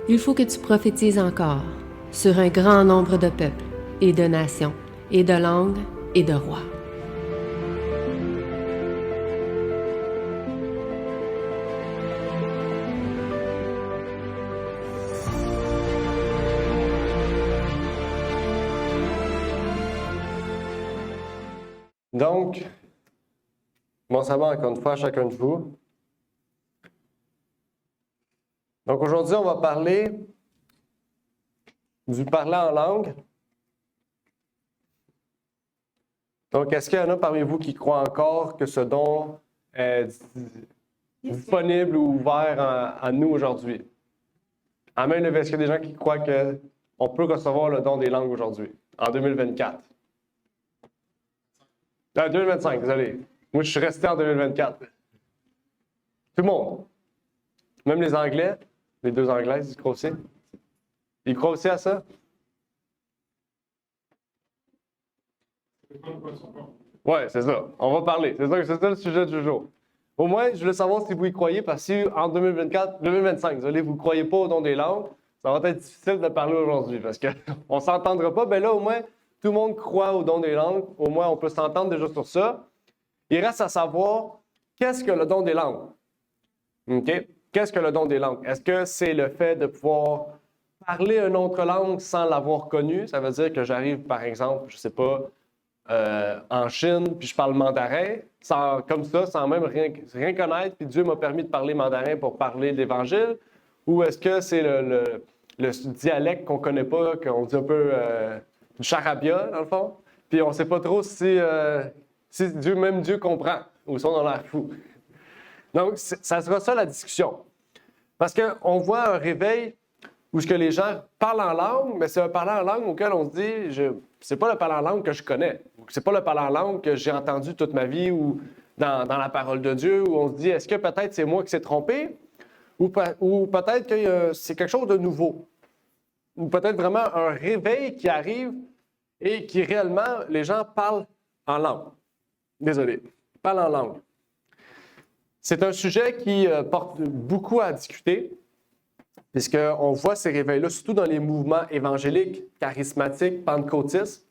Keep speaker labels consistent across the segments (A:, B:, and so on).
A: Il faut que tu prophétises encore sur un grand nombre de peuples et de nations et de langues et de rois.
B: Donc, bon sabbat encore une fois à chacun de vous. Donc aujourd'hui, on va parler du parler en langue. Donc, est-ce qu'il y en a parmi vous qui croient encore que ce don est disponible ou ouvert à nous aujourd'hui? Amen. Est-ce qu'il y a des gens qui croient qu'on peut recevoir le don des langues aujourd'hui, en 2024? 2025, désolé. Moi, je suis resté en 2024. Tout le monde. Même les Anglais, les deux Anglaises, ils croient aussi. Ils croient aussi à ça? Oui, c'est ça. On va parler. C'est ça le sujet du jour. Au moins, je voulais savoir si vous y croyez, parce que en 2025, désolé, vous ne croyez pas au don des langues, ça va être difficile de parler aujourd'hui, parce qu'on ne s'entendra pas. Ben là, au moins, tout le monde croit au don des langues. Au moins, on peut s'entendre déjà sur ça. Il reste à savoir, qu'est-ce que le don des langues? OK? Qu'est-ce que le don des langues? Est-ce que c'est le fait de pouvoir parler une autre langue sans l'avoir connue? Ça veut dire que j'arrive, par exemple, je ne sais pas, en Chine, puis je parle mandarin, comme ça, sans même rien connaître, puis Dieu m'a permis de parler mandarin pour parler de l'Évangile? Ou est-ce que c'est le dialecte qu'on ne connaît pas, qu'on dit un peu du charabia, dans le fond? Puis on ne sait pas trop si Dieu comprend, ou si on a l'air fou. Donc, ça sera ça la discussion. Parce qu'on voit un réveil où ce que les gens parlent en langue, mais c'est un parler en langue auquel on se dit, c'est pas le parler en langue que je connais. C'est pas le parler en langue que j'ai entendu toute ma vie ou dans la parole de Dieu, où on se dit, est-ce que peut-être c'est moi qui s'est trompé? Ou peut-être que c'est quelque chose de nouveau. Ou peut-être vraiment un réveil qui arrive et qui réellement, les gens parlent en langue. Désolé, parlent en langue. C'est un sujet qui porte beaucoup à discuter, puisqu'on voit ces réveils-là, surtout dans les mouvements évangéliques, charismatiques, pentecôtistes.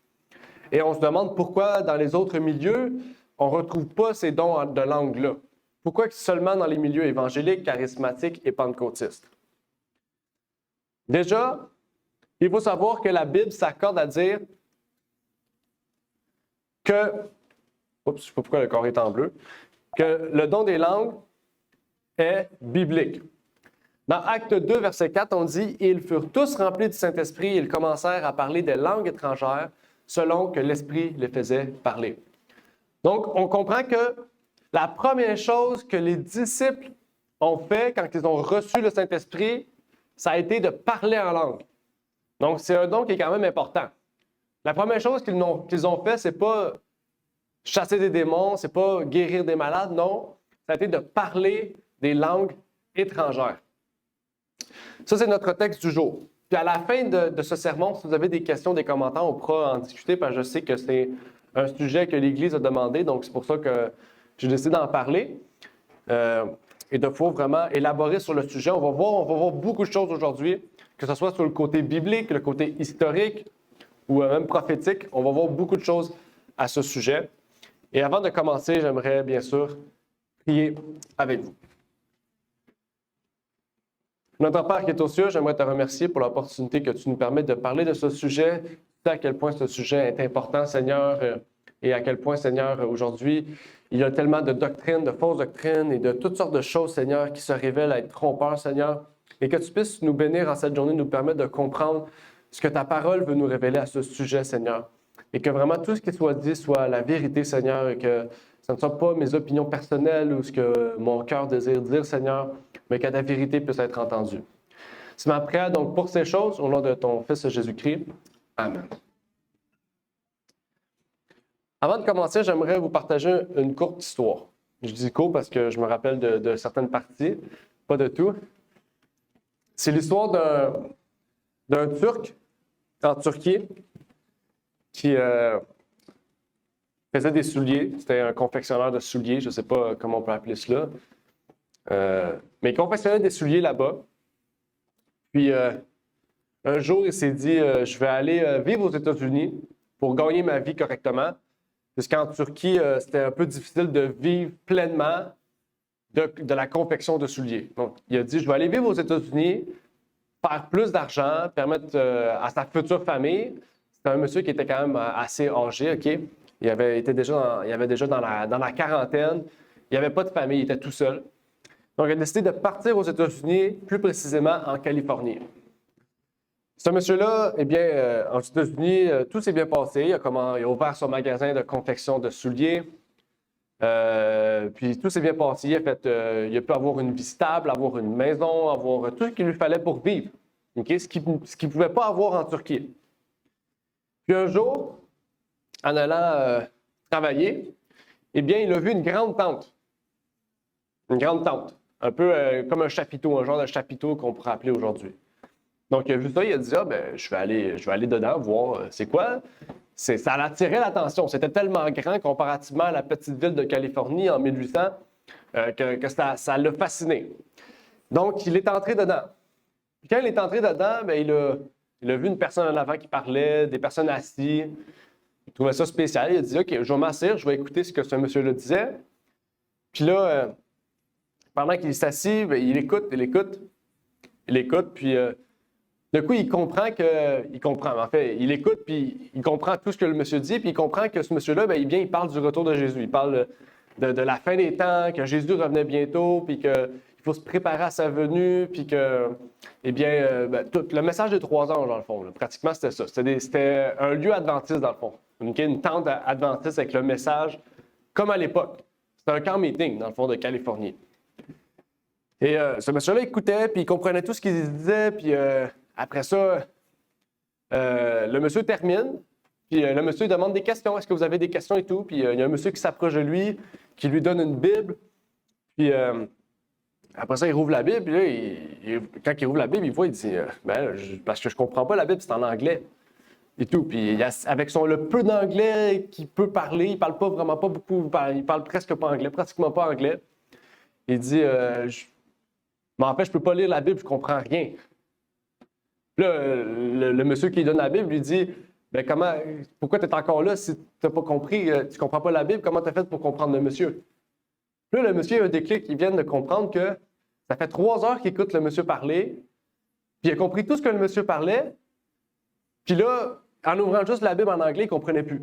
B: Et on se demande pourquoi dans les autres milieux, on ne retrouve pas ces dons de langue-là. Pourquoi seulement dans les milieux évangéliques, charismatiques et pentecôtistes? Déjà, il faut savoir que la Bible s'accorde à dire que, oups, je ne sais pas pourquoi le corps est en bleu, que le don des langues est biblique. Dans Acte 2, verset 4, on dit « Ils furent tous remplis du Saint-Esprit et ils commencèrent à parler des langues étrangères selon que l'Esprit les faisait parler. » Donc, on comprend que la première chose que les disciples ont fait quand ils ont reçu le Saint-Esprit, ça a été de parler en langue. Donc, c'est un don qui est quand même important. La première chose qu'ils ont fait, c'est pas chasser des démons, c'est pas guérir des malades, non. Ça a été de parler des langues étrangères. Ça, c'est notre texte du jour. Puis à la fin de ce sermon, si vous avez des questions, des commentaires, on pourra en discuter, parce que je sais que c'est un sujet que l'Église a demandé, donc c'est pour ça que j'ai décidé d'en parler et de pouvoir vraiment élaborer sur le sujet. On va voir beaucoup de choses aujourd'hui, que ce soit sur le côté biblique, le côté historique ou même prophétique. On va voir beaucoup de choses à ce sujet. Et avant de commencer, j'aimerais bien sûr prier avec vous. Notre Père qui est aux cieux, j'aimerais te remercier pour l'opportunité que tu nous permets de parler de ce sujet. Tu sais à quel point ce sujet est important, Seigneur, et à quel point, Seigneur, aujourd'hui, il y a tellement de doctrines, de fausses doctrines et de toutes sortes de choses, Seigneur, qui se révèlent être trompeurs, Seigneur. Et que tu puisses nous bénir en cette journée, nous permettre de comprendre ce que ta parole veut nous révéler à ce sujet, Seigneur. Et que vraiment tout ce qui soit dit soit la vérité, Seigneur, et que ce ne soit pas mes opinions personnelles ou ce que mon cœur désire dire, Seigneur, mais que ta vérité puisse être entendue. C'est ma prière donc pour ces choses, au nom de ton Fils Jésus-Christ. Amen. Avant de commencer, j'aimerais vous partager une courte histoire. Je dis court parce que je me rappelle de certaines parties, pas de tout. C'est l'histoire d'un Turc en Turquie qui faisait des souliers. C'était un confectionneur de souliers, je ne sais pas comment on peut appeler cela. Mais il confectionnait des souliers là-bas. Puis un jour, il s'est dit je vais aller vivre aux États-Unis pour gagner ma vie correctement. Puisqu'en Turquie, c'était un peu difficile de vivre pleinement de la confection de souliers. Donc, il a dit je vais aller vivre aux États-Unis, faire plus d'argent, permettre à sa future famille. C'était un monsieur qui était quand même assez âgé, OK? Il avait déjà dans la quarantaine. Il n'y avait pas de famille, il était tout seul. Donc, il a décidé de partir aux États-Unis, plus précisément en Californie. Ce monsieur-là, eh bien, aux États-Unis, tout s'est bien passé. Il a ouvert son magasin de confection de souliers. Puis tout s'est bien passé. Il a pu avoir une vie stable, avoir une maison, avoir tout ce qu'il lui fallait pour vivre. Okay? Ce qu'il ne pouvait pas avoir en Turquie. Puis un jour, en allant travailler, eh bien, il a vu une grande tente. Une grande tente. Un peu comme un chapiteau, un genre de chapiteau qu'on pourrait appeler aujourd'hui. Donc, il a vu ça, il a dit « Ah, ben, je vais aller dedans, voir c'est quoi. » Ça attirait l'attention. C'était tellement grand comparativement à la petite ville de Californie en 1800 que ça l'a fasciné. Donc, il est entré dedans. Puis quand il est entré dedans, bien, il a vu une personne en avant qui parlait, des personnes assises. Il trouvait ça spécial. Il a dit « OK, je vais m'asseoir, je vais écouter ce que ce monsieur-là disait. » Puis là, pendant qu'il s'assit, bien, il écoute, puis d'un coup, il écoute, puis il comprend tout ce que le monsieur dit, puis il comprend que ce monsieur-là, bien, il parle du retour de Jésus. Il parle de la fin des temps, que Jésus revenait bientôt, puis qu'il faut se préparer à sa venue, puis que, eh bien, tout, le message des 3 anges, dans le fond, là, pratiquement, c'était ça. C'était un lieu adventiste, dans le fond. Une tente adventiste avec le message, comme à l'époque. C'était un camp meeting, dans le fond, de Californie. Et ce monsieur-là écoutait, puis il comprenait tout ce qu'il disait, puis après ça, le monsieur termine, puis le monsieur demande des questions. Est-ce que vous avez des questions et tout? Puis il y a un monsieur qui s'approche de lui, qui lui donne une Bible. Puis après ça, il rouvre la Bible. Puis là, quand il rouvre la Bible, il voit, il dit parce que je comprends pas la Bible, c'est en anglais. Et tout. Puis avec le peu d'anglais qu'il peut parler, il parle pas vraiment pas beaucoup, il parle presque pas anglais, pratiquement pas anglais. Il dit mais en fait, je peux pas lire la Bible, je comprends rien. Là, le monsieur qui donne la Bible lui dit ben pourquoi tu es encore là si tu n'as pas compris, tu ne comprends pas la Bible, comment tu as fait pour comprendre le monsieur? Là, le monsieur a un déclic, il vient de comprendre que ça fait 3 heures qu'il écoute le monsieur parler, puis il a compris tout ce que le monsieur parlait, puis là, en ouvrant juste la Bible en anglais, il ne comprenait plus.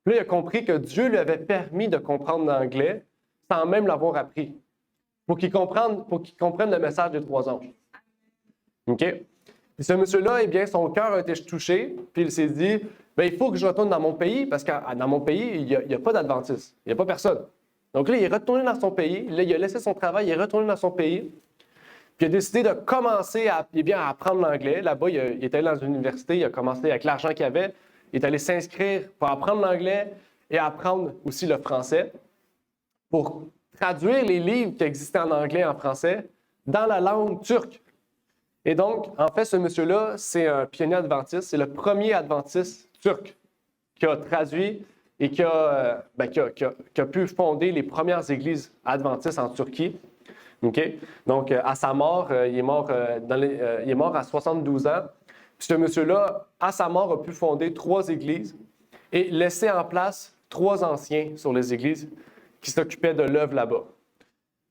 B: Puis là, il a compris que Dieu lui avait permis de comprendre l'anglais sans même l'avoir appris, pour qu'il comprenne le message des 3 anges. OK? Et ce monsieur-là, eh bien, son cœur a été touché, puis il s'est dit, bien, il faut que je retourne dans mon pays, parce que dans mon pays, il n'y a pas d'adventiste, il n'y a pas personne. Donc là, il est retourné dans son pays, là, il a laissé son travail, il est retourné dans son pays, puis il a décidé de commencer à apprendre l'anglais. Là-bas, il était allé dans une université, il a commencé avec l'argent qu'il avait, il est allé s'inscrire pour apprendre l'anglais et apprendre aussi le français, pour traduire les livres qui existaient en anglais et en français dans la langue turque. Et donc, en fait, ce monsieur-là, c'est un pionnier adventiste. C'est le premier adventiste turc qui a traduit et qui a pu fonder les premières églises adventistes en Turquie. Okay? Donc, à sa mort, il est mort à 72 ans. Puis ce monsieur-là, à sa mort, a pu fonder 3 églises et laisser en place 3 anciens sur les églises qui s'occupaient de l'œuvre là-bas.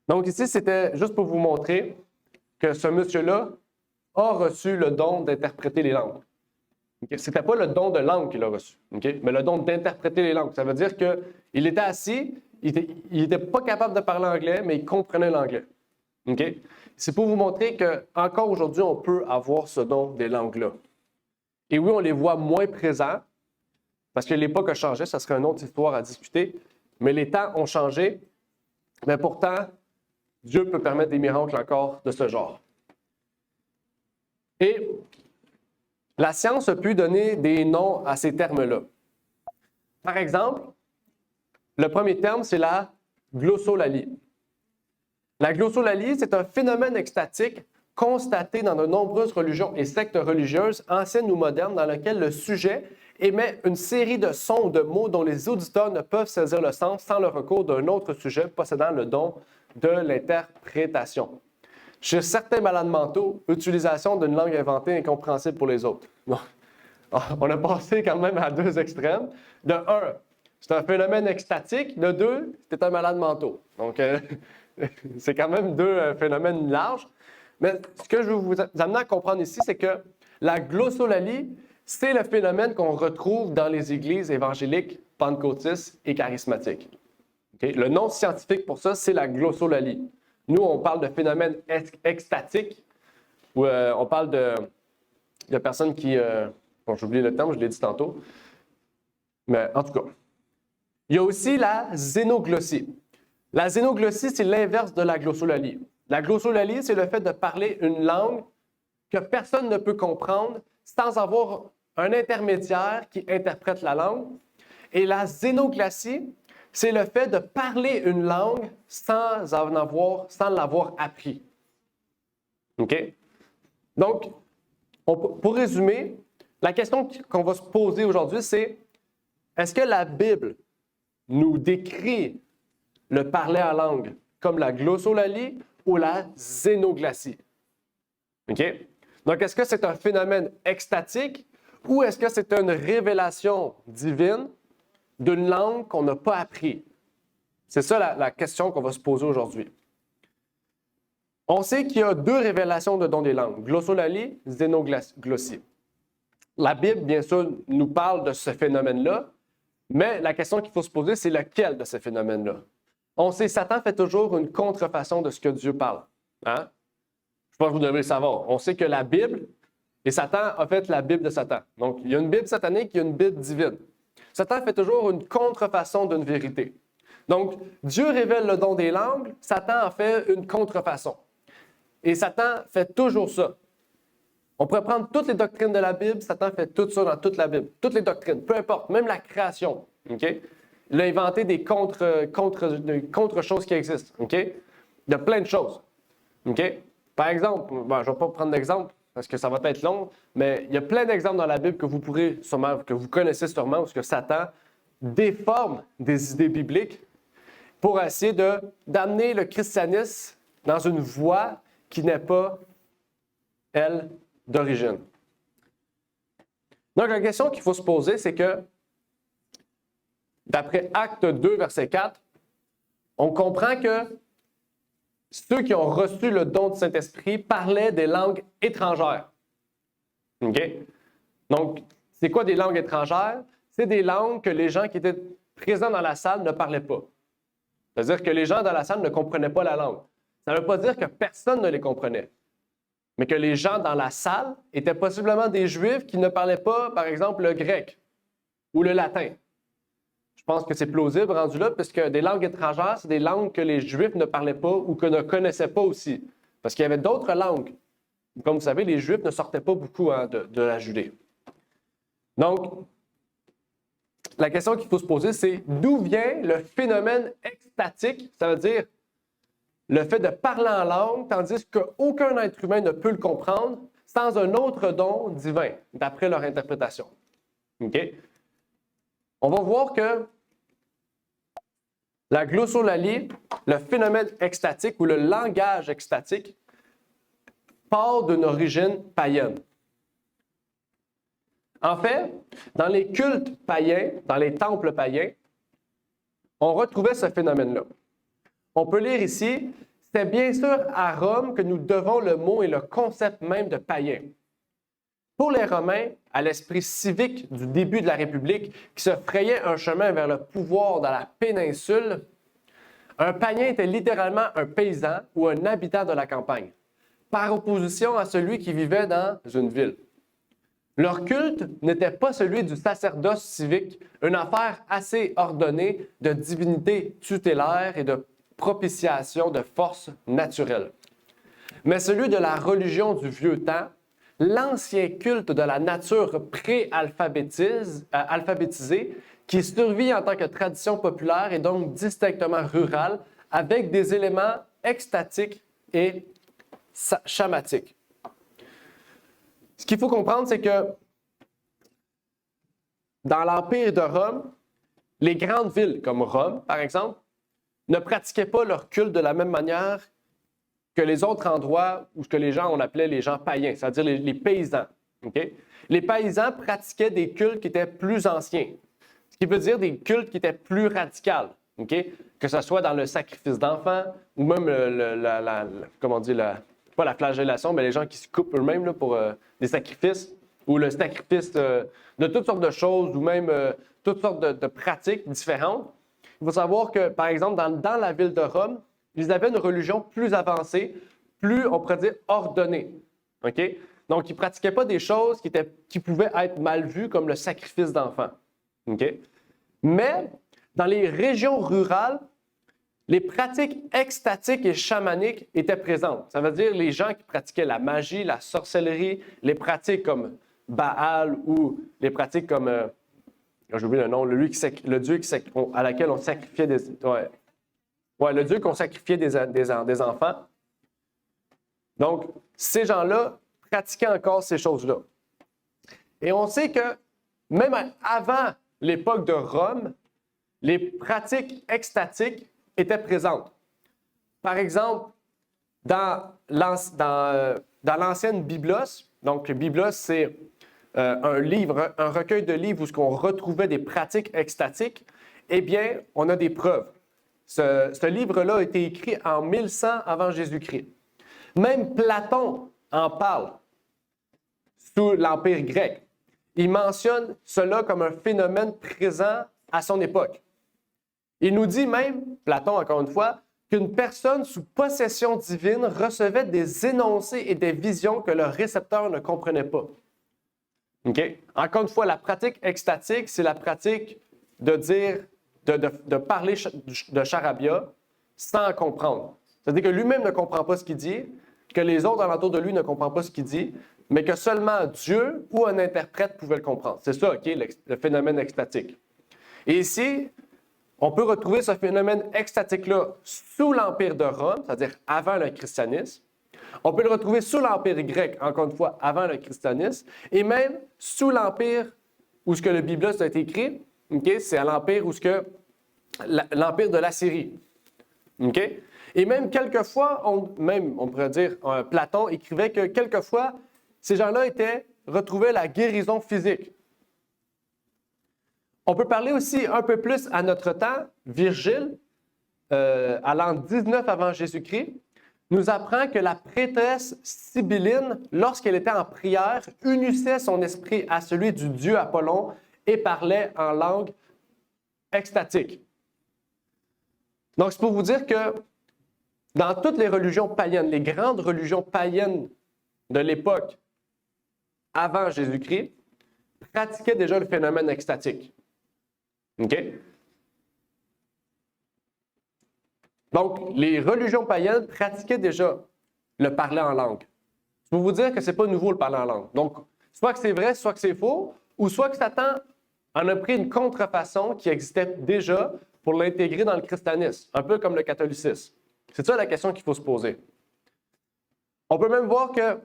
B: Donc ici, c'était juste pour vous montrer que ce monsieur-là a reçu le don d'interpréter les langues. Okay? Ce n'était pas le don de langue qu'il a reçu, okay? Mais le don d'interpréter les langues. Ça veut dire qu'il était assis, il n'était pas capable de parler anglais, mais il comprenait l'anglais. Okay? C'est pour vous montrer qu'encore aujourd'hui, on peut avoir ce don des langues-là. Et oui, on les voit moins présents, parce que l'époque a changé, ça serait une autre histoire à discuter, mais les temps ont changé, mais pourtant, Dieu peut permettre des miracles encore de ce genre. Et la science a pu donner des noms à ces termes-là. Par exemple, le premier terme, c'est la glossolalie. La glossolalie, c'est un phénomène extatique constaté dans de nombreuses religions et sectes religieuses, anciennes ou modernes, dans lequel le sujet émet une série de sons ou de mots dont les auditeurs ne peuvent saisir le sens sans le recours d'un autre sujet possédant le don de l'interprétation. Chez certains malades mentaux, utilisation d'une langue inventée incompréhensible pour les autres. Bon. On a passé quand même à deux extrêmes. De un, c'est un phénomène extatique. De deux, c'est un malade mental. Donc, c'est quand même deux phénomènes larges. Mais ce que je veux vous amener à comprendre ici, c'est que la glossolalie, c'est le phénomène qu'on retrouve dans les églises évangéliques, pentecôtistes et charismatiques. Okay? Le nom scientifique pour ça, c'est la glossolalie. Nous, on parle de phénomène extatique, où on parle de personnes qui... bon, j'ai oublié le terme, je l'ai dit tantôt. Mais en tout cas, il y a aussi la zénoglossie. La zénoglossie, c'est l'inverse de la glossolalie. La glossolalie, c'est le fait de parler une langue que personne ne peut comprendre sans avoir un intermédiaire qui interprète la langue. Et la zénoglossie, c'est le fait de parler une langue sans l'avoir appris. OK? Donc, pour résumer, la question qu'on va se poser aujourd'hui, c'est est-ce que la Bible nous décrit le parler en langue comme la glossolalie ou la zénoglossie? OK? Donc, est-ce que c'est un phénomène extatique ou est-ce que c'est une révélation divine d'une langue qu'on n'a pas appris? C'est ça la question qu'on va se poser aujourd'hui. On sait qu'il y a deux révélations de dons des langues, glossolalie, zénoglossie. La Bible, bien sûr, nous parle de ce phénomène-là, mais la question qu'il faut se poser, c'est lequel de ces phénomènes-là? On sait, Satan fait toujours une contrefaçon de ce que Dieu parle. Hein? Je pense que vous devez le savoir. On sait que la Bible, et Satan a fait la Bible de Satan. Donc, il y a une Bible satanique, il y a une Bible divine. Satan fait toujours une contrefaçon d'une vérité. Donc, Dieu révèle le don des langues, Satan en fait une contrefaçon. Et Satan fait toujours ça. On pourrait prendre toutes les doctrines de la Bible, Satan fait tout ça dans toute la Bible. Toutes les doctrines, peu importe, même la création. Okay? Il a inventé des contre-choses qui existent. Okay? Il y a plein de choses. Okay? Par exemple, je ne vais pas prendre d'exemple parce que ça va être long, mais il y a plein d'exemples dans la Bible que vous pourrez sûrement, que vous connaissez sûrement, où que Satan déforme des idées bibliques pour essayer d'amener le christianisme dans une voie qui n'est pas, elle, d'origine. Donc, la question qu'il faut se poser, c'est que, d'après Acte 2, verset 4, on comprend que ceux qui ont reçu le don du Saint-Esprit parlaient des langues étrangères. OK? Donc, c'est quoi des langues étrangères? C'est des langues que les gens qui étaient présents dans la salle ne parlaient pas. C'est-à-dire que les gens dans la salle ne comprenaient pas la langue. Ça ne veut pas dire que personne ne les comprenait, mais que les gens dans la salle étaient possiblement des Juifs qui ne parlaient pas, par exemple, le grec ou le latin. Je pense que c'est plausible rendu là, puisque des langues étrangères, c'est des langues que les Juifs ne parlaient pas ou que ne connaissaient pas aussi. Parce qu'il y avait d'autres langues. Comme vous savez, les Juifs ne sortaient pas beaucoup de la Judée. Donc, la question qu'il faut se poser, c'est d'où vient le phénomène extatique, ça veut dire le fait de parler en langue, tandis qu'aucun être humain ne peut le comprendre sans un autre don divin, d'après leur interprétation. OK? On va voir que la glossolalie, le phénomène extatique ou le langage extatique, part d'une origine païenne. En fait, dans les cultes païens, dans les temples païens, on retrouvait ce phénomène-là. On peut lire ici, c'est bien sûr à Rome que nous devons le mot et le concept même de païen. Pour les Romains, à l'esprit civique du début de la République, qui se frayait un chemin vers le pouvoir dans la péninsule, un païen était littéralement un paysan ou un habitant de la campagne, par opposition à celui qui vivait dans une ville. Leur culte n'était pas celui du sacerdoce civique, une affaire assez ordonnée de divinité tutélaire et de propitiation de forces naturelles, mais celui de la religion du vieux temps, l'ancien culte de la nature alphabétisée qui survit en tant que tradition populaire et donc distinctement rurale, avec des éléments extatiques et chamatiques. Ce qu'il faut comprendre, c'est que dans l'Empire de Rome, les grandes villes comme Rome, par exemple, ne pratiquaient pas leur culte de la même manière que les autres endroits où ce que les gens, on appelait les gens païens, c'est-à-dire les paysans. Okay? Les paysans pratiquaient des cultes qui étaient plus anciens, ce qui veut dire des cultes qui étaient plus radicaux, okay? Que ce soit dans le sacrifice d'enfants ou même pas la flagellation, mais les gens qui se coupent eux-mêmes là, pour des sacrifices ou le sacrifice de toutes sortes de choses ou même toutes sortes de pratiques différentes. Il faut savoir que, par exemple, dans la ville de Rome, ils avaient une religion plus avancée, plus, on pourrait dire, ordonnée. Okay? Donc, ils ne pratiquaient pas des choses qui pouvaient être mal vues, comme le sacrifice d'enfants. Okay? Mais, dans les régions rurales, les pratiques extatiques et chamaniques étaient présentes. Ça veut dire les gens qui pratiquaient la magie, la sorcellerie, les pratiques comme Baal ou les pratiques comme, j'ai oublié le nom, le dieu à laquelle on sacrifiait le dieu qu'on sacrifiait des enfants. Donc, ces gens-là pratiquaient encore ces choses-là. Et on sait que même avant l'époque de Rome, les pratiques extatiques étaient présentes. Par exemple, dans l'ancienne Biblos, donc Biblos, c'est un livre, un recueil de livres où on retrouvait des pratiques extatiques, eh bien, on a des preuves. Ce livre-là a été écrit en 1100 avant Jésus-Christ. Même Platon en parle sous l'Empire grec. Il mentionne cela comme un phénomène présent à son époque. Il nous dit même, Platon encore une fois, qu'une personne sous possession divine recevait des énoncés et des visions que le récepteur ne comprenait pas. Okay? Encore une fois, la pratique extatique, c'est la pratique de dire, de parler de charabia sans comprendre. C'est-à-dire que lui-même ne comprend pas ce qu'il dit, que les autres alentours de lui ne comprennent pas ce qu'il dit, mais que seulement Dieu ou un interprète pouvait le comprendre. C'est ça, okay, le phénomène extatique. Et ici, on peut retrouver ce phénomène extatique-là sous l'Empire de Rome, c'est-à-dire avant le christianisme. On peut le retrouver sous l'Empire grec, encore une fois, avant le christianisme, et même sous l'Empire où ce que le Biblos a été écrit, okay, c'est à l'Empire où l'Empire de l'Assyrie. Okay? Et même quelquefois, on pourrait dire, Platon écrivait que quelquefois, ces gens-là retrouvaient la guérison physique. On peut parler aussi un peu plus à notre temps. Virgile, à l'an 19 avant Jésus-Christ, nous apprend que la prêtresse Sibylline, lorsqu'elle était en prière, unissait son esprit à celui du dieu Apollon et parlait en langue extatique. Donc, c'est pour vous dire que dans toutes les religions païennes, les grandes religions païennes de l'époque avant Jésus-Christ, pratiquaient déjà le phénomène extatique. OK? Donc, les religions païennes pratiquaient déjà le parler en langue. Je peux vous dire que ce n'est pas nouveau le parler en langue. Donc, soit que c'est vrai, soit que c'est faux, ou soit que Satan en a pris une contrefaçon qui existait déjà pour l'intégrer dans le christianisme, un peu comme le catholicisme. C'est ça la question qu'il faut se poser. On peut même voir que,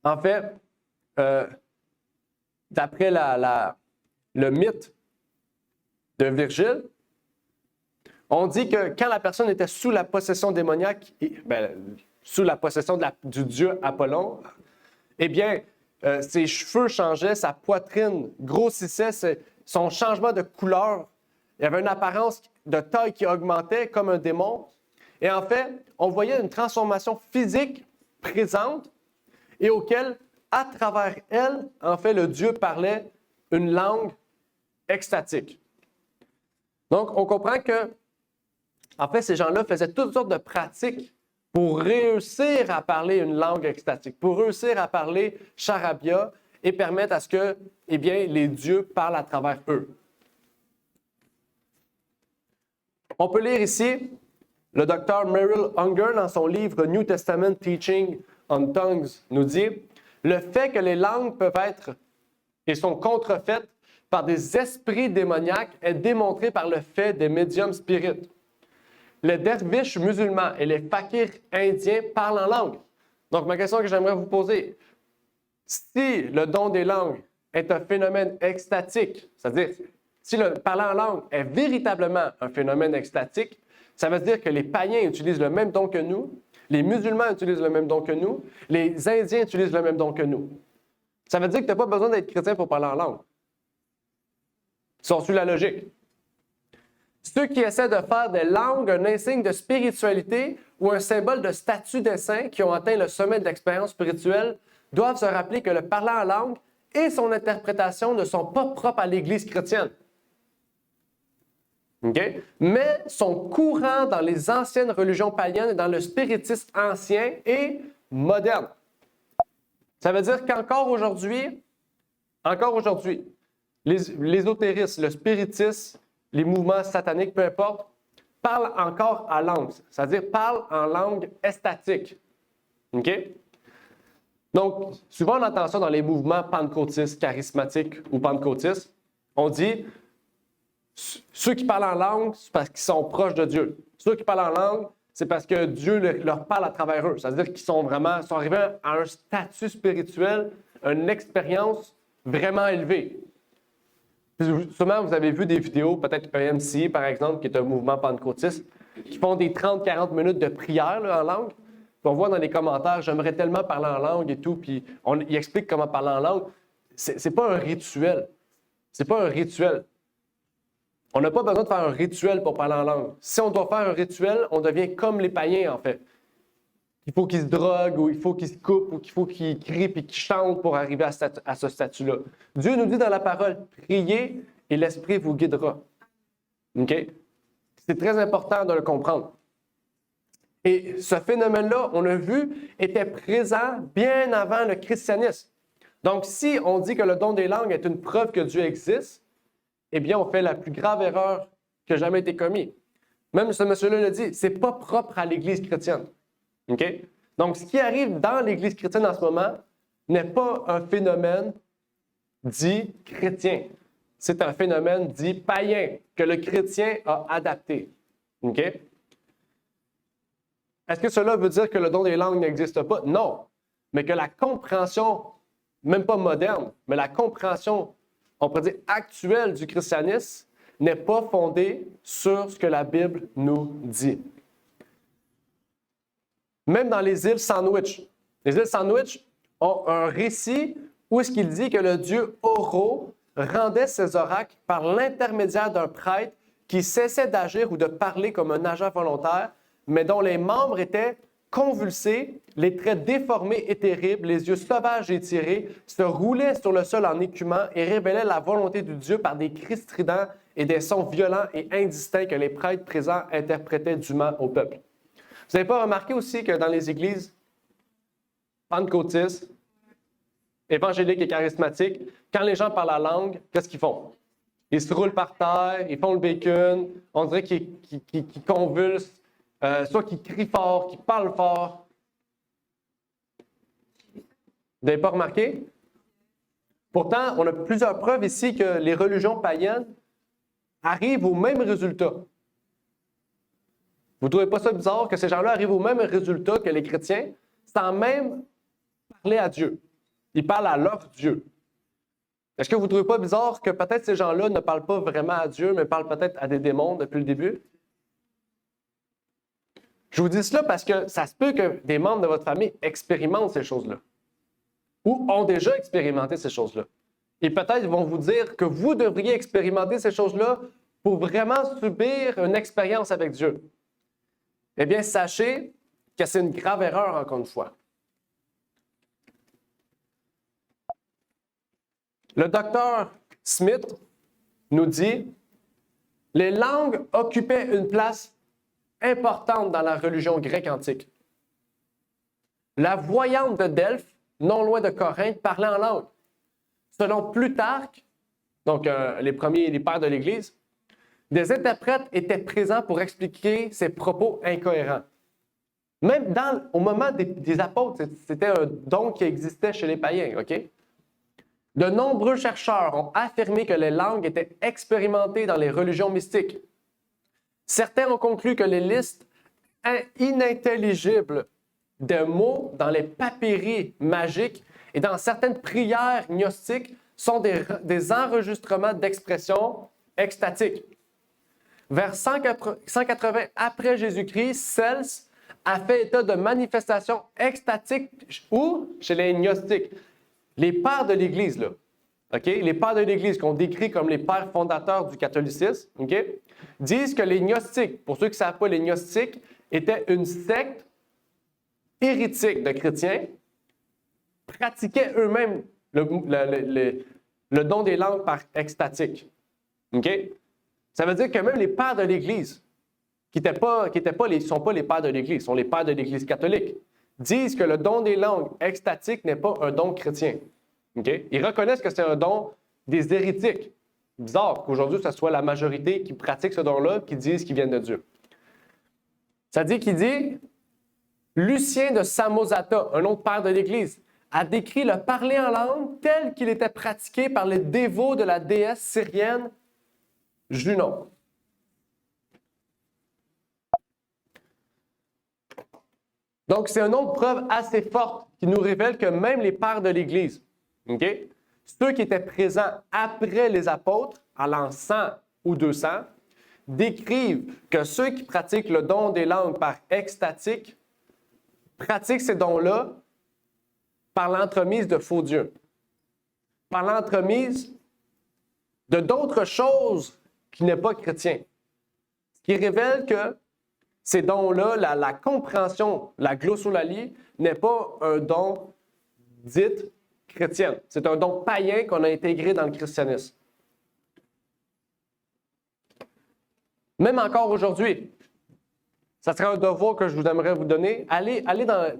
B: en fait, d'après le mythe de Virgile, on dit que quand la personne était sous la possession démoniaque, sous la possession du dieu Apollon, eh bien, ses cheveux changeaient, sa poitrine grossissait, son changement de couleur, il y avait une apparence de taille qui augmentait comme un démon. Et en fait, on voyait une transformation physique présente et auquel, à travers elle, en fait, le Dieu parlait une langue extatique. Donc, on comprend que, en fait, ces gens-là faisaient toutes sortes de pratiques pour réussir à parler une langue extatique, pour réussir à parler charabia et permettre à ce que, eh bien, les dieux parlent à travers eux. On peut lire ici le docteur Merrill Unger dans son livre New Testament Teaching on Tongues nous dit « Le fait que les langues peuvent être et sont contrefaites par des esprits démoniaques est démontré par le fait des médiums spirites. Les derviches musulmans et les fakirs indiens parlent en langue. » Donc, ma question que j'aimerais vous poser, si le don des langues est un phénomène extatique, c'est-à-dire si le parler en langue est véritablement un phénomène extatique, ça veut dire que les païens utilisent le même don que nous, Les musulmans utilisent le même don que nous. Les Indiens utilisent le même don que nous. Ça veut dire que tu n'as pas besoin d'être chrétien pour parler en langue. Si on suit la logique. Ceux qui essaient de faire des langues un insigne de spiritualité ou un symbole de statut des saints qui ont atteint le sommet de l'expérience spirituelle doivent se rappeler que le parler en langue et son interprétation ne sont pas propres à l'Église chrétienne. Okay? Mais sont courants dans les anciennes religions païennes et dans le spiritisme ancien et moderne. Ça veut dire qu'encore aujourd'hui, l'ésotérisme, le spiritisme, les mouvements sataniques, peu importe, parlent encore en langue. C'est-à-dire parlent en langue estatique. OK? Donc, souvent on entend ça dans les mouvements pentecôtistes, charismatiques ou pentecôtistes. On dit, ceux qui parlent en langue, c'est parce qu'ils sont proches de Dieu. Ceux qui parlent en langue, c'est parce que Dieu leur parle à travers eux. C'est-à-dire qu'ils sont arrivés à un statut spirituel, une expérience vraiment élevée. Sûrement, vous avez vu des vidéos, peut-être EMC, par exemple, qui est un mouvement pentecôtiste, qui font des 30-40 minutes de prière là, en langue. Puis on voit dans les commentaires, j'aimerais tellement parler en langue et tout, puis ils expliquent comment parler en langue. C'est pas un rituel. C'est pas un rituel. On n'a pas besoin de faire un rituel pour parler en langue. Si on doit faire un rituel, on devient comme les païens, en fait. Il faut qu'ils se droguent, ou il faut qu'ils se coupent, ou qu'il faut qu'ils crient et qu'ils chantent pour arriver à ce statut-là. Dieu nous dit dans la parole, priez et l'Esprit vous guidera. OK? C'est très important de le comprendre. Et ce phénomène-là, on l'a vu, était présent bien avant le christianisme. Donc, si on dit que le don des langues est une preuve que Dieu existe, eh bien, on fait la plus grave erreur qui a jamais été commise. Même ce monsieur-là l'a dit, c'est pas propre à l'Église chrétienne. OK? Donc, ce qui arrive dans l'Église chrétienne en ce moment n'est pas un phénomène dit chrétien. C'est un phénomène dit païen que le chrétien a adapté. OK? Est-ce que cela veut dire que le don des langues n'existe pas? Non. Mais que la compréhension, même pas moderne, mais la compréhension, on pourrait dire actuelle du christianisme, n'est pas fondée sur ce que la Bible nous dit. Même dans les îles Sandwich. Les îles Sandwich ont un récit où est-ce qu'il dit que le dieu Oro rendait ses oracles par l'intermédiaire d'un prêtre qui cessait d'agir ou de parler comme un agent volontaire, mais dont les membres étaient convulsés, les traits déformés et terribles, les yeux sauvages et tirés, se roulaient sur le sol en écumant et révélaient la volonté du Dieu par des cris stridents et des sons violents et indistincts que les prêtres présents interprétaient dûment au peuple. Vous n'avez pas remarqué aussi que dans les églises pentecôtistes, évangéliques et charismatiques, quand les gens parlent la langue, qu'est-ce qu'ils font? Ils se roulent par terre, ils font le bacon, on dirait qu'ils convulsent, soit qu'ils crient fort, qu'ils parlent fort. Vous n'avez pas remarqué? Pourtant, on a plusieurs preuves ici que les religions païennes arrivent au même résultat. Vous ne trouvez pas ça bizarre que ces gens-là arrivent au même résultat que les chrétiens sans même parler à Dieu? Ils parlent à leur Dieu. Est-ce que vous ne trouvez pas bizarre que peut-être ces gens-là ne parlent pas vraiment à Dieu, mais parlent peut-être à des démons depuis le début? Je vous dis cela parce que ça se peut que des membres de votre famille expérimentent ces choses-là ou ont déjà expérimenté ces choses-là. Et peut-être ils vont vous dire que vous devriez expérimenter ces choses-là pour vraiment subir une expérience avec Dieu. Eh bien, sachez que c'est une grave erreur, encore une fois. Le docteur Smith nous dit « Les langues occupaient une place importante dans la religion grecque antique. La voyante de Delphes, non loin de Corinthe, parlait en langue. Selon Plutarque, donc les pères de l'Église, des interprètes étaient présents pour expliquer ses propos incohérents. Même au moment des apôtres, c'était un don qui existait chez les païens, OK? De nombreux chercheurs ont affirmé que les langues étaient expérimentées dans les religions mystiques. Certains ont conclu que les listes inintelligibles de mots dans les papyri magiques et dans certaines prières gnostiques sont des enregistrements d'expressions extatiques. Vers 180 après Jésus-Christ, Cels a fait état de manifestations extatiques ou chez les gnostiques. Les pères de l'Église, là, OK? Les pères de l'Église qu'on décrit comme les pères fondateurs du catholicisme, OK? Disent que les gnostiques, pour ceux qui ne savent pas, les gnostiques étaient une secte hérétique de chrétiens, pratiquaient eux-mêmes le don des langues par extatique. OK? Ça veut dire que même les pères de l'Église, qui ne sont pas les pères de l'Église, sont les pères de l'Église catholique, disent que le don des langues extatiques n'est pas un don chrétien. Okay? Ils reconnaissent que c'est un don des hérétiques. Bizarre qu'aujourd'hui, ce soit la majorité qui pratique ce don-là qui disent qu'ils viennent de Dieu. Ça dit qu'il dit Lucien de Samosata, un autre père de l'Église, a décrit le parler en langue tel qu'il était pratiqué par les dévots de la déesse syrienne Junon. Donc, c'est une autre preuve assez forte qui nous révèle que même les pères de l'Église, okay, ceux qui étaient présents après les apôtres, à l'an 100 ou 200, décrivent que ceux qui pratiquent le don des langues par extatique pratiquent ces dons-là par l'entremise de faux dieux, par l'entremise de d'autres choses qui n'est pas chrétien. Ce qui révèle que ces dons-là, la compréhension, la glossolalie, n'est pas un don dit chrétien. C'est un don païen qu'on a intégré dans le christianisme. Même encore aujourd'hui, ça serait un devoir que je vous aimerais vous donner. Allez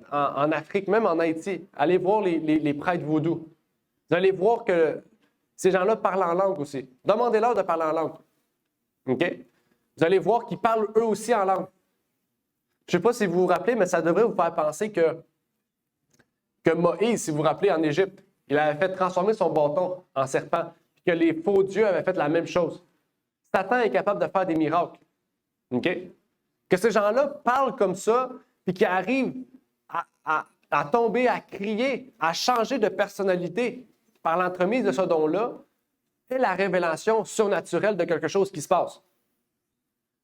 B: en Afrique, même en Haïti, allez voir les prêtres vaudous. Vous allez voir que ces gens-là parlent en langue aussi. Demandez-leur de parler en langue. OK? Vous allez voir qu'ils parlent eux aussi en langue. Je ne sais pas si vous vous rappelez, mais ça devrait vous faire penser que Moïse, si vous vous rappelez, en Égypte, il avait fait transformer son bâton en serpent, puis que les faux dieux avaient fait la même chose. Satan est capable de faire des miracles. OK? Que ces gens-là parlent comme ça, puis qu'ils arrivent à tomber, à crier, à changer de personnalité par l'entremise de ce don-là, est la révélation surnaturelle de quelque chose qui se passe.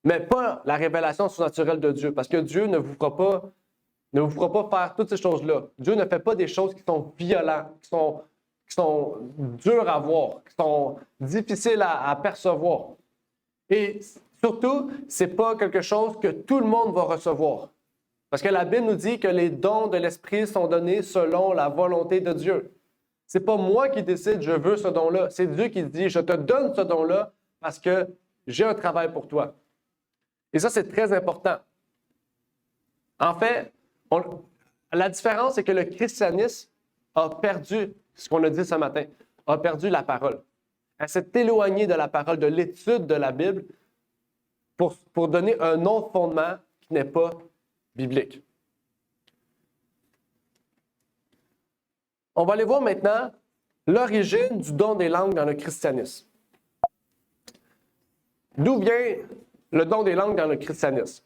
B: Mais pas la révélation surnaturelle de Dieu, parce que Dieu ne vous fera pas faire toutes ces choses-là. Dieu ne fait pas des choses qui sont violentes, qui sont dures à voir, qui sont difficiles à percevoir. Et surtout, ce n'est pas quelque chose que tout le monde va recevoir. Parce que la Bible nous dit que les dons de l'Esprit sont donnés selon la volonté de Dieu. Ce n'est pas moi qui décide, je veux ce don-là. C'est Dieu qui dit, je te donne ce don-là parce que j'ai un travail pour toi. Et ça, c'est très important. En fait, la différence, c'est que le christianisme a perdu, ce qu'on a dit ce matin, a perdu la parole. Elle s'est éloignée de la parole, de l'étude de la Bible, pour donner un autre fondement qui n'est pas biblique. On va aller voir maintenant l'origine du don des langues dans le christianisme. D'où vient le don des langues dans le christianisme?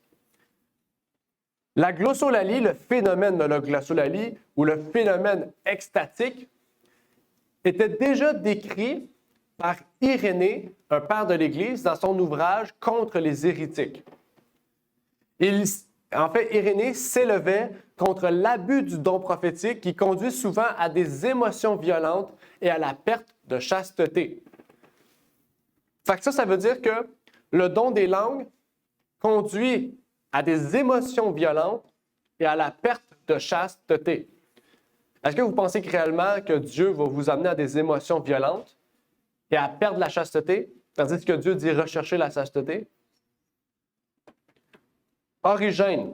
B: La glossolalie, le phénomène de la glossolalie ou le phénomène extatique, était déjà décrit par Irénée, un père de l'Église, dans son ouvrage Contre les hérétiques. En fait, Irénée s'élevait contre l'abus du don prophétique qui conduit souvent à des émotions violentes et à la perte de chasteté. Fait que ça veut dire que le don des langues conduit à des émotions violentes et à la perte de chasteté. Est-ce que vous pensez réellement que Dieu va vous amener à des émotions violentes et à perdre la chasteté, tandis que Dieu dit rechercher la chasteté? Origène,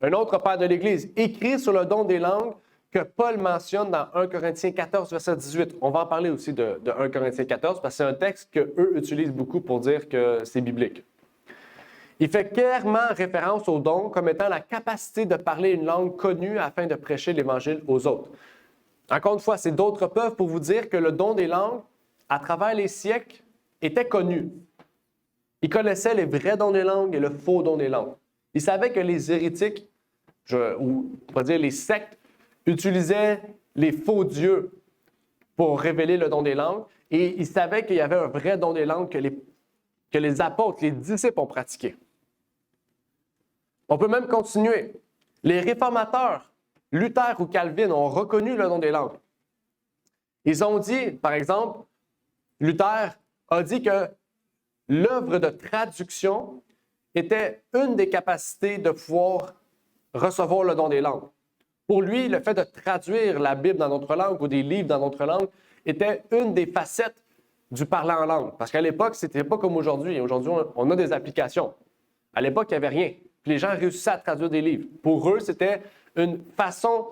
B: un autre père de l'Église, écrit sur le don des langues que Paul mentionne dans 1 Corinthiens 14, verset 18. On va en parler aussi de 1 Corinthiens 14 parce que c'est un texte qu'eux utilisent beaucoup pour dire que c'est biblique. Il fait clairement référence au don comme étant la capacité de parler une langue connue afin de prêcher l'Évangile aux autres. Encore une fois, c'est d'autres preuves pour vous dire que le don des langues, à travers les siècles, était connu. Ils connaissaient les vrais dons des langues et le faux don des langues. Ils savaient que les hérétiques, ou on va dire les sectes, utilisaient les faux dieux pour révéler le don des langues, et ils savaient qu'il y avait un vrai don des langues que les apôtres, les disciples ont pratiqué. On peut même continuer. Les réformateurs, Luther ou Calvin, ont reconnu le don des langues. Ils ont dit, par exemple, Luther a dit que l'œuvre de traduction était une des capacités de pouvoir recevoir le don des langues. Pour lui, le fait de traduire la Bible dans notre langue ou des livres dans notre langue était une des facettes du parler en langue. Parce qu'à l'époque, ce n'était pas comme aujourd'hui. Aujourd'hui, on a des applications. À l'époque, il n'y avait rien. Puis les gens réussissaient à traduire des livres. Pour eux, c'était une façon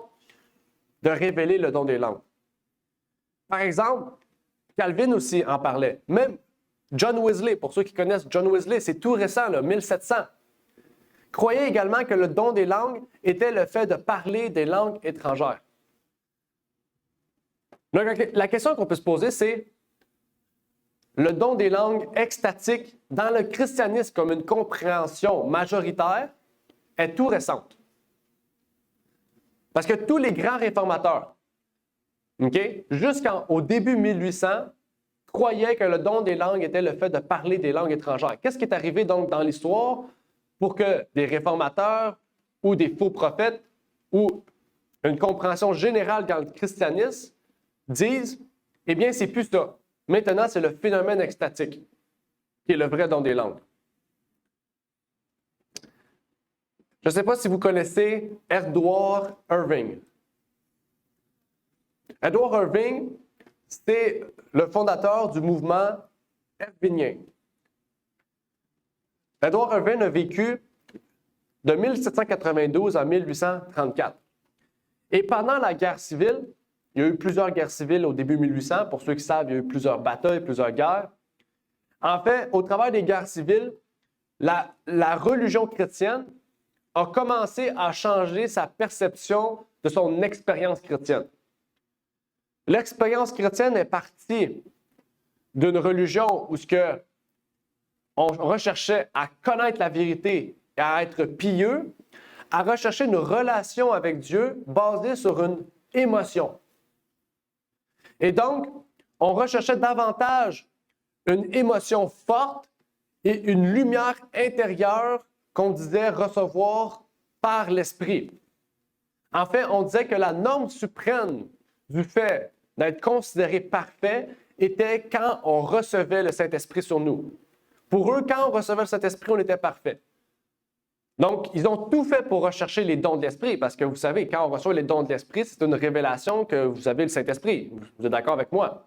B: de révéler le don des langues. Par exemple, Calvin aussi en parlait. Même John Wesley, pour ceux qui connaissent John Wesley, c'est tout récent, là, 1700. Croyait également que le don des langues était le fait de parler des langues étrangères. Donc, la question qu'on peut se poser, c'est le don des langues extatique dans le christianisme comme une compréhension majoritaire est tout récente. Parce que tous les grands réformateurs, jusqu'au début 1800, croyaient que le don des langues était le fait de parler des langues étrangères. Qu'est-ce qui est arrivé donc dans l'histoire pour que des réformateurs ou des faux prophètes ou une compréhension générale dans le christianisme disent « Eh bien, c'est plus ça. Maintenant, c'est le phénomène extatique qui est le vrai don des langues. » Je ne sais pas si vous connaissez Edward Irving. Edward Irving, c'est le fondateur du mouvement irvingien. Edward Irving a vécu de 1792 à 1834. Et pendant la guerre civile, il y a eu plusieurs guerres civiles au début 1800. Pour ceux qui savent, il y a eu plusieurs batailles, plusieurs guerres. En fait, au travers des guerres civiles, la religion chrétienne a commencé à changer sa perception de son expérience chrétienne. L'expérience chrétienne est partie d'une religion où on recherchait à connaître la vérité et à être pieux, à rechercher une relation avec Dieu basée sur une émotion. Et donc, on recherchait davantage une émotion forte et une lumière intérieure qu'on disait recevoir par l'Esprit. En fait, on disait que la norme suprême du fait d'être considéré parfait était quand on recevait le Saint-Esprit sur nous. Pour eux, quand on recevait le Saint-Esprit, on était parfait. Donc, ils ont tout fait pour rechercher les dons de l'Esprit, parce que vous savez, quand on reçoit les dons de l'Esprit, c'est une révélation que vous avez le Saint-Esprit. Vous êtes d'accord avec moi?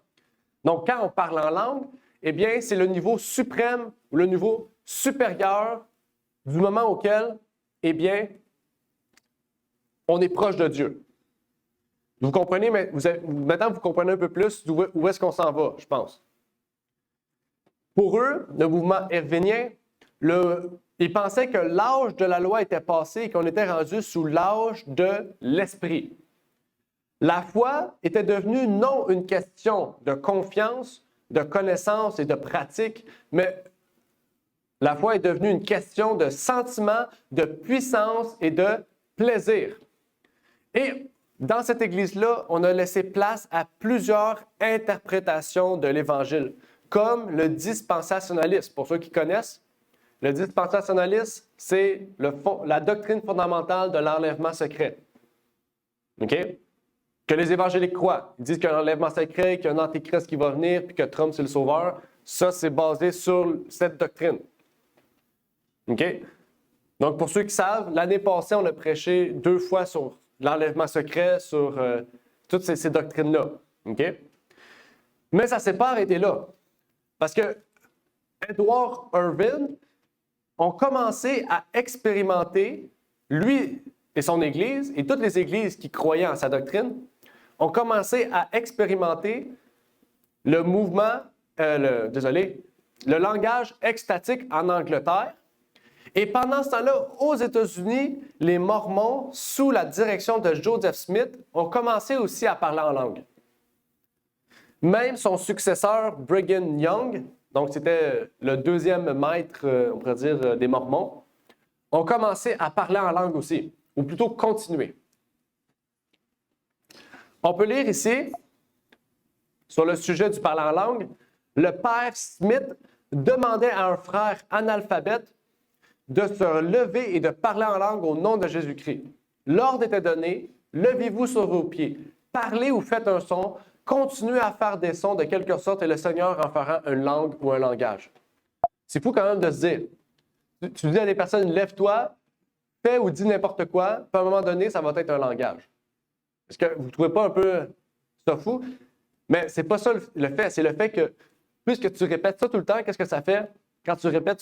B: Donc, quand on parle en langue, eh bien, c'est le niveau suprême ou le niveau supérieur du moment auquel, eh bien, on est proche de Dieu. Vous comprenez, maintenant vous comprenez un peu plus où est-ce qu'on s'en va, je pense. Pour eux, le mouvement irvingien, ils pensaient que l'âge de la loi était passé et qu'on était rendu sous l'âge de l'esprit. La foi était devenue non une question de confiance, de connaissance et de pratique, mais la foi est devenue une question de sentiment, de puissance et de plaisir. Et dans cette Église-là, on a laissé place à plusieurs interprétations de l'Évangile, comme le dispensationalisme. Pour ceux qui connaissent, le dispensationalisme, c'est la doctrine fondamentale de l'enlèvement secret. OK? Que les évangéliques croient. Ils disent qu'il y a un enlèvement secret, qu'il y a un antéchrist qui va venir, puis que Trump, c'est le sauveur. Ça, c'est basé sur cette doctrine. OK? Donc, pour ceux qui savent, l'année passée, on a prêché 2 fois sur l'enlèvement secret, sur toutes ces doctrines-là. OK? Mais ça ne s'est pas arrêté là. Parce que Edward Irving ont commencé à expérimenter, lui et son Église, et toutes les églises qui croyaient en sa doctrine, ont commencé à expérimenter le langage extatique en Angleterre. Et pendant ce temps-là, aux États-Unis, les Mormons, sous la direction de Joseph Smith, ont commencé aussi à parler en langue. Même son successeur, Brigham Young, donc c'était le deuxième maître, on pourrait dire, des Mormons, ont commencé à parler en langue aussi, ou plutôt continuer. On peut lire ici, sur le sujet du parler en langue, le père Smith demandait à un frère analphabète de se lever et de parler en langue au nom de Jésus-Christ. l'ordre était donné, levez-vous sur vos pieds, parlez ou faites un son, continuez à faire des sons de quelque sorte et le Seigneur en fera une langue ou un langage. C'est fou quand même de se dire, tu dis à des personnes, lève-toi, fais ou dis n'importe quoi, puis à un moment donné, ça va être un langage. Est-ce que vous ne trouvez pas un peu ça fou? Mais c'est pas ça le fait, c'est le fait que puisque tu répètes ça tout le temps, qu'est-ce que ça fait? Quand tu répètes,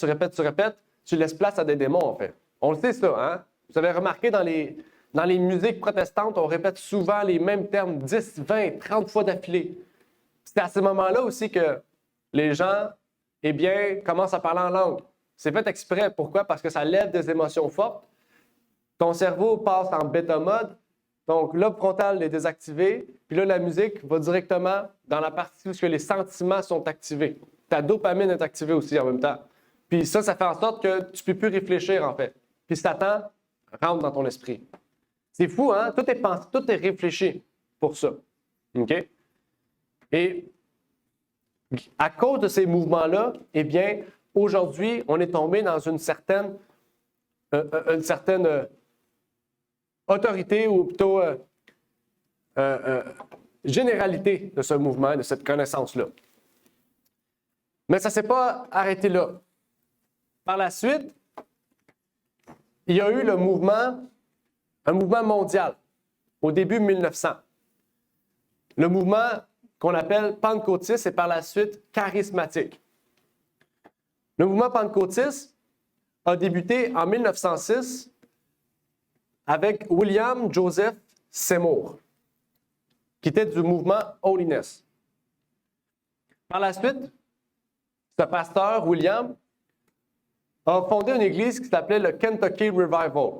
B: tu laisses place à des démons, en fait. On le sait, ça, hein? Vous avez remarqué dans les musiques protestantes, on répète souvent les mêmes termes 10, 20, 30 fois d'affilée. C'est à ce moment-là aussi que les gens, eh bien, commencent à parler en langue. C'est fait exprès. Pourquoi? Parce que ça lève des émotions fortes. Ton cerveau passe en bêta mode, donc lobe frontal est désactivé, puis là, la musique va directement dans la partie où les sentiments sont activés. Ta dopamine est activée aussi en même temps. Puis ça fait en sorte que tu ne peux plus réfléchir, en fait. Puis Satan rentre dans ton esprit. C'est fou, hein? Tout est pensé, tout est réfléchi pour ça. OK? Et à cause de ces mouvements-là, eh bien, aujourd'hui, on est tombé dans une certaine autorité ou plutôt généralité de ce mouvement, de cette connaissance-là. Mais ça ne s'est pas arrêté là. Par la suite, il y a eu un mouvement mondial, au début 1900. Le mouvement qu'on appelle pentecôtiste et par la suite charismatique. Le mouvement pentecôtiste a débuté en 1906 avec William Joseph Seymour, qui était du mouvement Holiness. Par la suite, ce pasteur, William, a fondé une église qui s'appelait le Kentucky Revival.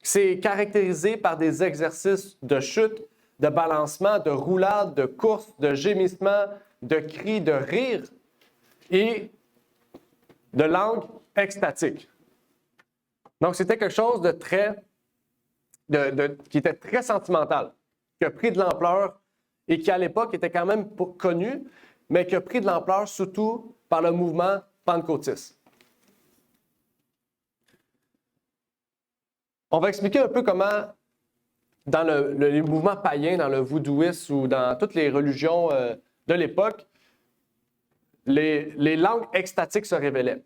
B: C'est caractérisé par des exercices de chute, de balancement, de roulade, de course, de gémissement, de cris, de rire et de langue extatique. Donc, c'était quelque chose de très, qui était très sentimental, qui a pris de l'ampleur et qui, à l'époque, était quand même connu, mais qui a pris de l'ampleur surtout par le mouvement pentecôtiste. On va expliquer un peu comment, dans les mouvements païens, dans le voodooisme ou dans toutes les religions de l'époque, les langues extatiques se révélaient.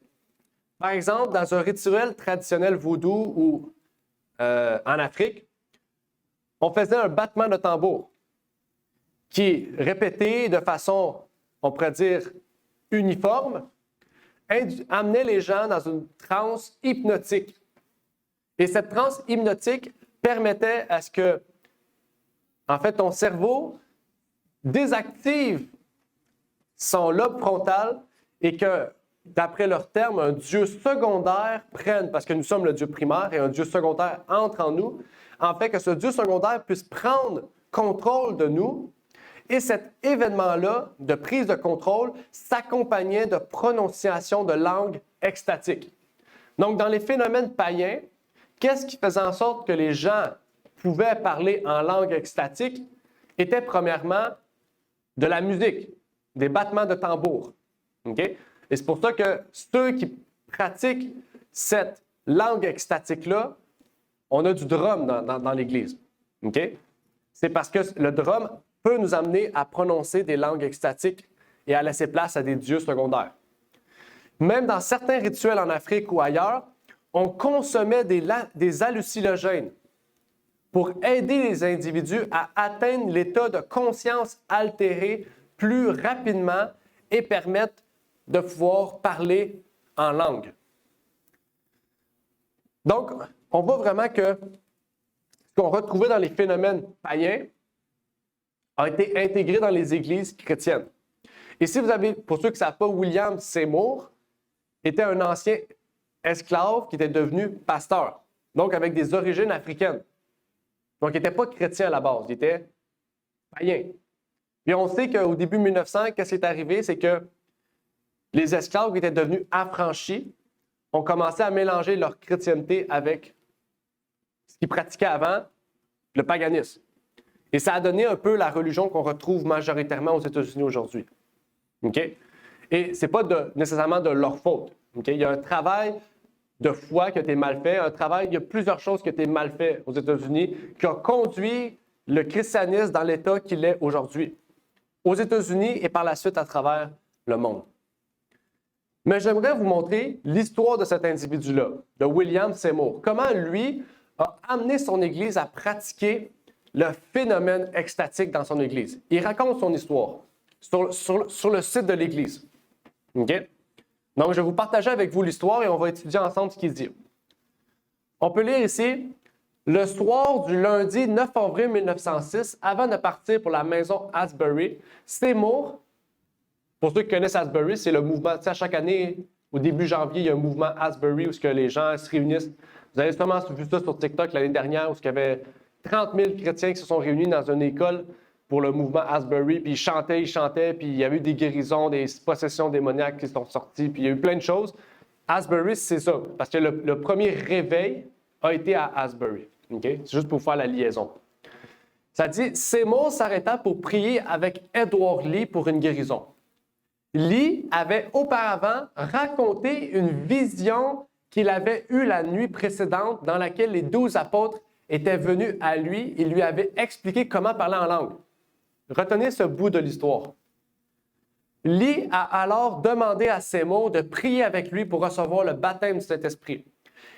B: Par exemple, dans un rituel traditionnel vaudou ou en Afrique, on faisait un battement de tambour qui, répété de façon, on pourrait dire, uniforme, amenait les gens dans une transe hypnotique. Et cette transe hypnotique permettait à ce que, en fait, ton cerveau désactive son lobe frontal et que, d'après leur terme, un Dieu secondaire prenne, parce que nous sommes le Dieu primaire et un Dieu secondaire entre en nous, en fait que ce Dieu secondaire puisse prendre contrôle de nous. Et cet événement-là de prise de contrôle s'accompagnait de prononciation de langue extatique. Donc, dans les phénomènes païens, qu'est-ce qui faisait en sorte que les gens pouvaient parler en langue extatique était premièrement de la musique, des battements de tambour. Okay? Et c'est pour ça que ceux qui pratiquent cette langue extatique-là, on a du drum dans l'Église. Okay? C'est parce que le drum peut nous amener à prononcer des langues extatiques et à laisser place à des dieux secondaires. Même dans certains rituels en Afrique ou ailleurs, on consommait des hallucinogènes pour aider les individus à atteindre l'état de conscience altéré plus rapidement et permettre de pouvoir parler en langue. Donc, on voit vraiment que ce qu'on retrouvait dans les phénomènes païens a été intégré dans les églises chrétiennes. Et si vous avez, pour ceux qui ne savent pas, William Seymour était un ancien esclave qui était devenu pasteur, donc avec des origines africaines. Donc, il n'était pas chrétien à la base, il était païen. Puis on sait qu'au début 1900, qu'est-ce qui est arrivé? C'est que les esclaves qui étaient devenus affranchis ont commencé à mélanger leur chrétienté avec ce qu'ils pratiquaient avant, le paganisme. Et ça a donné un peu la religion qu'on retrouve majoritairement aux États-Unis aujourd'hui. Okay? Et ce n'est pas nécessairement de leur faute. Okay? Il y a un travail de foi qui a été mal fait, un travail, il y a plusieurs choses qui ont été mal faites aux États-Unis qui ont conduit le christianisme dans l'état qu'il est aujourd'hui, aux États-Unis et par la suite à travers le monde. Mais j'aimerais vous montrer l'histoire de cet individu-là, de William Seymour. Comment lui a amené son Église à pratiquer le phénomène extatique dans son Église. Il raconte son histoire sur le site de l'Église. OK? Donc, je vais vous partager avec vous l'histoire et on va étudier ensemble ce qu'il dit. On peut lire ici, le soir du lundi 9 avril 1906, avant de partir pour la maison Asbury, Seymour, pour ceux qui connaissent Asbury, c'est le mouvement, tu sais, à chaque année, au début janvier, il y a un mouvement Asbury où que les gens se réunissent. Vous avez sûrement vu ça sur TikTok l'année dernière où il y avait 30 000 chrétiens qui se sont réunis dans une école pour le mouvement Asbury, puis ils chantaient, puis il y avait eu des guérisons, des possessions démoniaques qui sont sorties, puis il y a eu plein de choses. Asbury, c'est ça, parce que le premier réveil a été à Asbury. Okay? C'est juste pour faire la liaison. Ça dit, Seymour s'arrêta pour prier avec Edward Lee pour une guérison. Lee avait auparavant raconté une vision qu'il avait eue la nuit précédente dans laquelle les 12 apôtres étaient venus à lui et lui avaient expliqué comment parler en langue. Retenez ce bout de l'histoire. Lee a alors demandé à Seymour de prier avec lui pour recevoir le baptême du Saint-Esprit.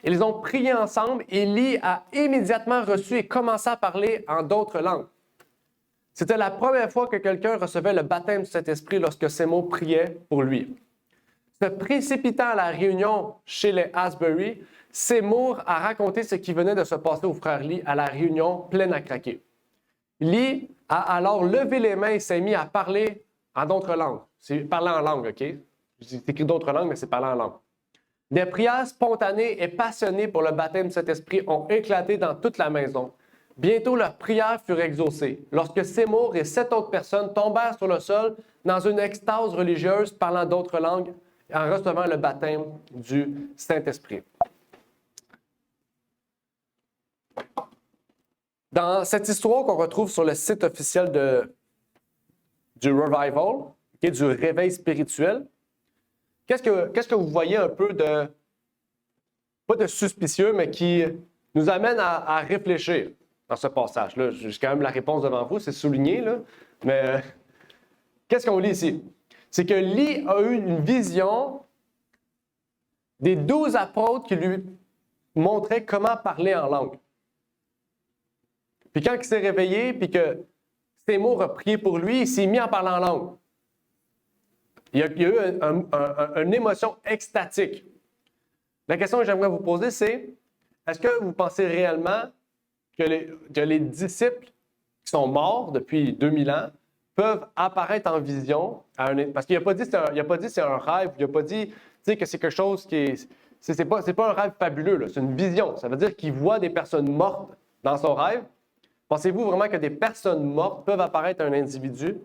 B: Ils ont prié ensemble et Lee a immédiatement reçu et commencé à parler en d'autres langues. C'était la première fois que quelqu'un recevait le baptême du Saint-Esprit lorsque Seymour priait pour lui. Se précipitant à la réunion chez les Asbury, Seymour a raconté ce qui venait de se passer au frère Lee à la réunion pleine à craquer. Lee a alors levé les mains et s'est mis à parler en d'autres langues. C'est parler en langue, OK? C'est écrit d'autres langues, mais c'est parler en langue. Des prières spontanées et passionnées pour le baptême de cet esprit ont éclaté dans toute la maison. Bientôt, leurs prières furent exaucées, lorsque Seymour et 7 autres personnes tombèrent sur le sol dans une extase religieuse parlant d'autres langues en recevant le baptême du Saint-Esprit. Dans cette histoire qu'on retrouve sur le site officiel du Revival, okay, du réveil spirituel, qu'est-ce que vous voyez un peu de, pas de suspicieux, mais qui nous amène à réfléchir dans ce passage-là? J'ai quand même la réponse devant vous, c'est souligné, là, mais qu'est-ce qu'on lit ici? C'est que Lee a eu une vision des 12 apôtres qui lui montraient comment parler en langue. Puis quand il s'est réveillé, puis que Seymour a prié pour lui, il s'est mis à parler en langue. Il y a eu une émotion extatique. La question que j'aimerais vous poser, c'est est-ce que vous pensez réellement que les disciples qui sont morts depuis 2000 ans peuvent apparaître en vision parce qu'il n'a pas dit que c'est un rêve, il n'a pas dit que c'est quelque chose qui est... C'est pas un rêve fabuleux, là, c'est une vision. Ça veut dire qu'il voit des personnes mortes dans son rêve. Pensez-vous vraiment que des personnes mortes peuvent apparaître à un individu,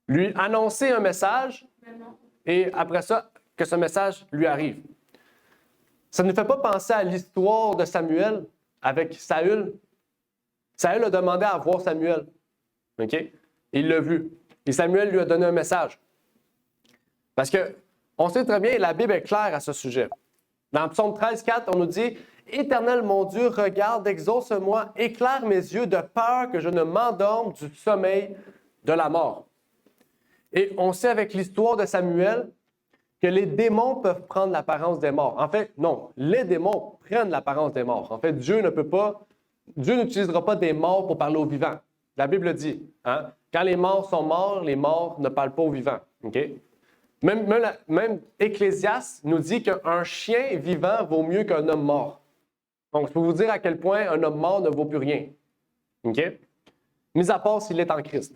B: lui annoncer un message et après ça, que ce message lui arrive? Ça ne nous fait pas penser à l'histoire de Samuel avec Saül. Saül a demandé à voir Samuel. OK? Et il l'a vu. Et Samuel lui a donné un message. Parce qu'on sait très bien, et la Bible est claire à ce sujet. Dans Psaume 13, 4, on nous dit « Éternel mon Dieu, regarde, exauce-moi, éclaire mes yeux de peur que je ne m'endorme du sommeil de la mort. » Et on sait avec l'histoire de Samuel que les démons peuvent prendre l'apparence des morts. En fait, non, les démons prennent l'apparence des morts. En fait, Dieu n'utilisera pas des morts pour parler aux vivants. La Bible dit, hein? Quand les morts sont morts, les morts ne parlent pas aux vivants. Okay? Même Ecclésiaste nous dit qu'un chien vivant vaut mieux qu'un homme mort. Donc, je peux vous dire à quel point un homme mort ne vaut plus rien. Okay? Mis à part s'il est en Christ.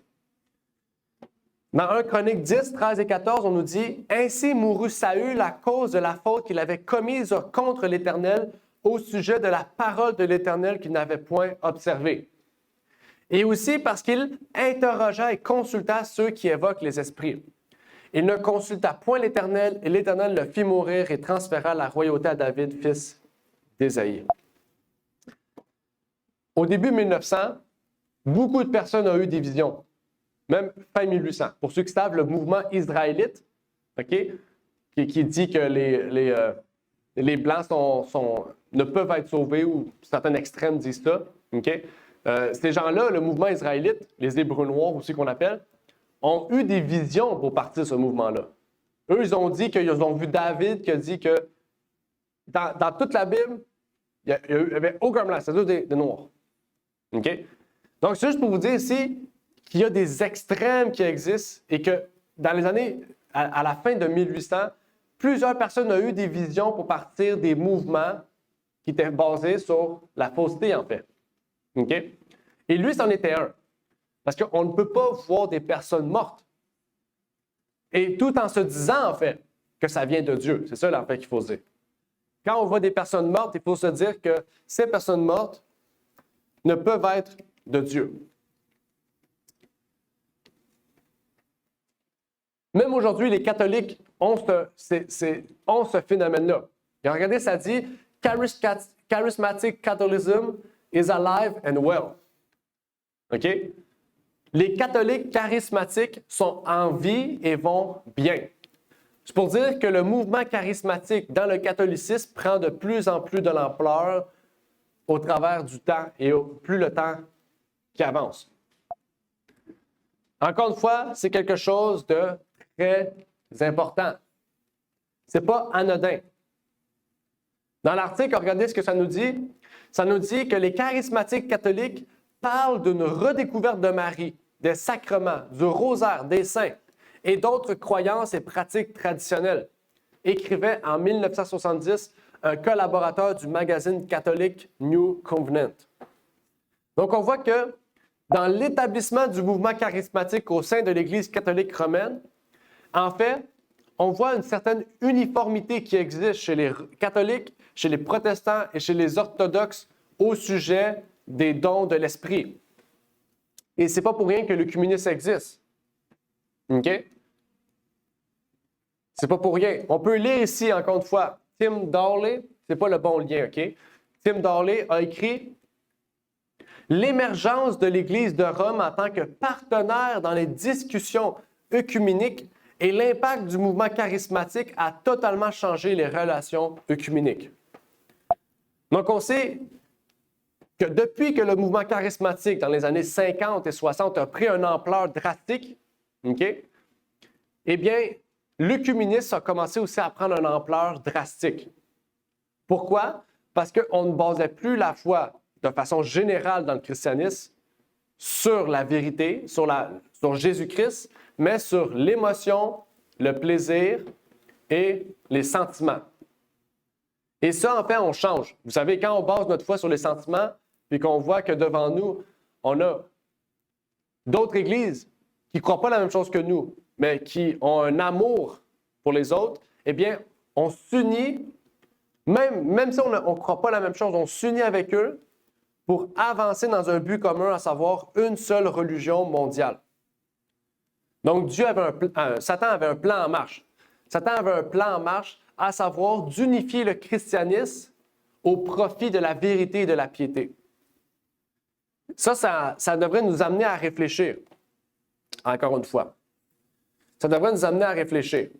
B: Dans 1 Chronique 10, 13 et 14, on nous dit « Ainsi mourut Saül à cause de la faute qu'il avait commise contre l'Éternel au sujet de la parole de l'Éternel qu'il n'avait point observée. Et aussi parce qu'il interrogea et consulta ceux qui évoquent les esprits. Il ne consulta point l'Éternel, et l'Éternel le fit mourir et transféra la royauté à David, fils d'Ésaïe. » Au début 1900, beaucoup de personnes ont eu des visions. Même fin 1800. Pour ceux qui savent, le mouvement israélite, okay, qui dit que les les Blancs ne peuvent être sauvés, ou certains extrêmes disent ça. Okay? Ces gens-là, le mouvement israélite, les Hébreux noirs aussi qu'on appelle, ont eu des visions pour partir de ce mouvement-là. Eux, ils ont dit qu'ils ont vu David qui a dit que dans toute la Bible, il n'y avait aucun blanc, c'est tous des noirs. Okay? Donc, c'est juste pour vous dire ici qu'il y a des extrêmes qui existent et que dans les années, à la fin de 1800, plusieurs personnes ont eu des visions pour partir des mouvements qui étaient basés sur la fausseté, en fait. Okay? Et lui, c'en était un. Parce qu'on ne peut pas voir des personnes mortes. Et tout en se disant, en fait, que ça vient de Dieu. C'est ça, en fait, qu'il faut se dire. Quand on voit des personnes mortes, il faut se dire que ces personnes mortes ne peuvent être de Dieu. Même aujourd'hui, les catholiques ont ce phénomène-là. Et regardez, ça dit « Charismatic Catholicism is alive and well ». OK? Les catholiques charismatiques sont en vie et vont bien. C'est pour dire que le mouvement charismatique dans le catholicisme prend de plus en plus de l'ampleur au travers du temps et plus le temps qui avance. Encore une fois, c'est quelque chose de très important. Ce n'est pas anodin. Dans l'article, regardez ce que ça nous dit. Ça nous dit que les charismatiques catholiques parlent d'une redécouverte de Marie, des sacrements, du rosaire, des saints et d'autres croyances et pratiques traditionnelles, écrivait en 1970 un collaborateur du magazine catholique New Covenant. Donc, on voit que dans l'établissement du mouvement charismatique au sein de l'Église catholique romaine, en fait, on voit une certaine uniformité qui existe chez les catholiques, chez les protestants et chez les orthodoxes au sujet des dons de l'Esprit. Et ce n'est pas pour rien que l'œcuménisme existe. OK? C'est pas pour rien. On peut lire ici, encore une fois, Tim Dawley, c'est pas le bon lien, OK? Tim Dawley a écrit « L'émergence de l'Église de Rome en tant que partenaire dans les discussions œcuméniques et l'impact du mouvement charismatique a totalement changé les relations œcuméniques. » Donc, on sait que depuis que le mouvement charismatique, dans les années 50 et 60, a pris une ampleur drastique, OK? Eh bien, l'œcuménisme a commencé aussi à prendre une ampleur drastique. Pourquoi? Parce qu'on ne basait plus la foi de façon générale dans le christianisme sur la vérité, sur Jésus-Christ, mais sur l'émotion, le plaisir et les sentiments. Et ça, en fait, on change. Vous savez, quand on base notre foi sur les sentiments, puis qu'on voit que devant nous, on a d'autres églises qui ne croient pas la même chose que nous, mais qui ont un amour pour les autres, eh bien, on s'unit, même si on ne croit pas la même chose, on s'unit avec eux pour avancer dans un but commun, à savoir une seule religion mondiale. Donc, Satan avait un plan en marche. Satan avait un plan en marche, à savoir d'unifier le christianisme au profit de la vérité et de la piété. Ça devrait nous amener à réfléchir, encore une fois. Ça devrait nous amener à réfléchir.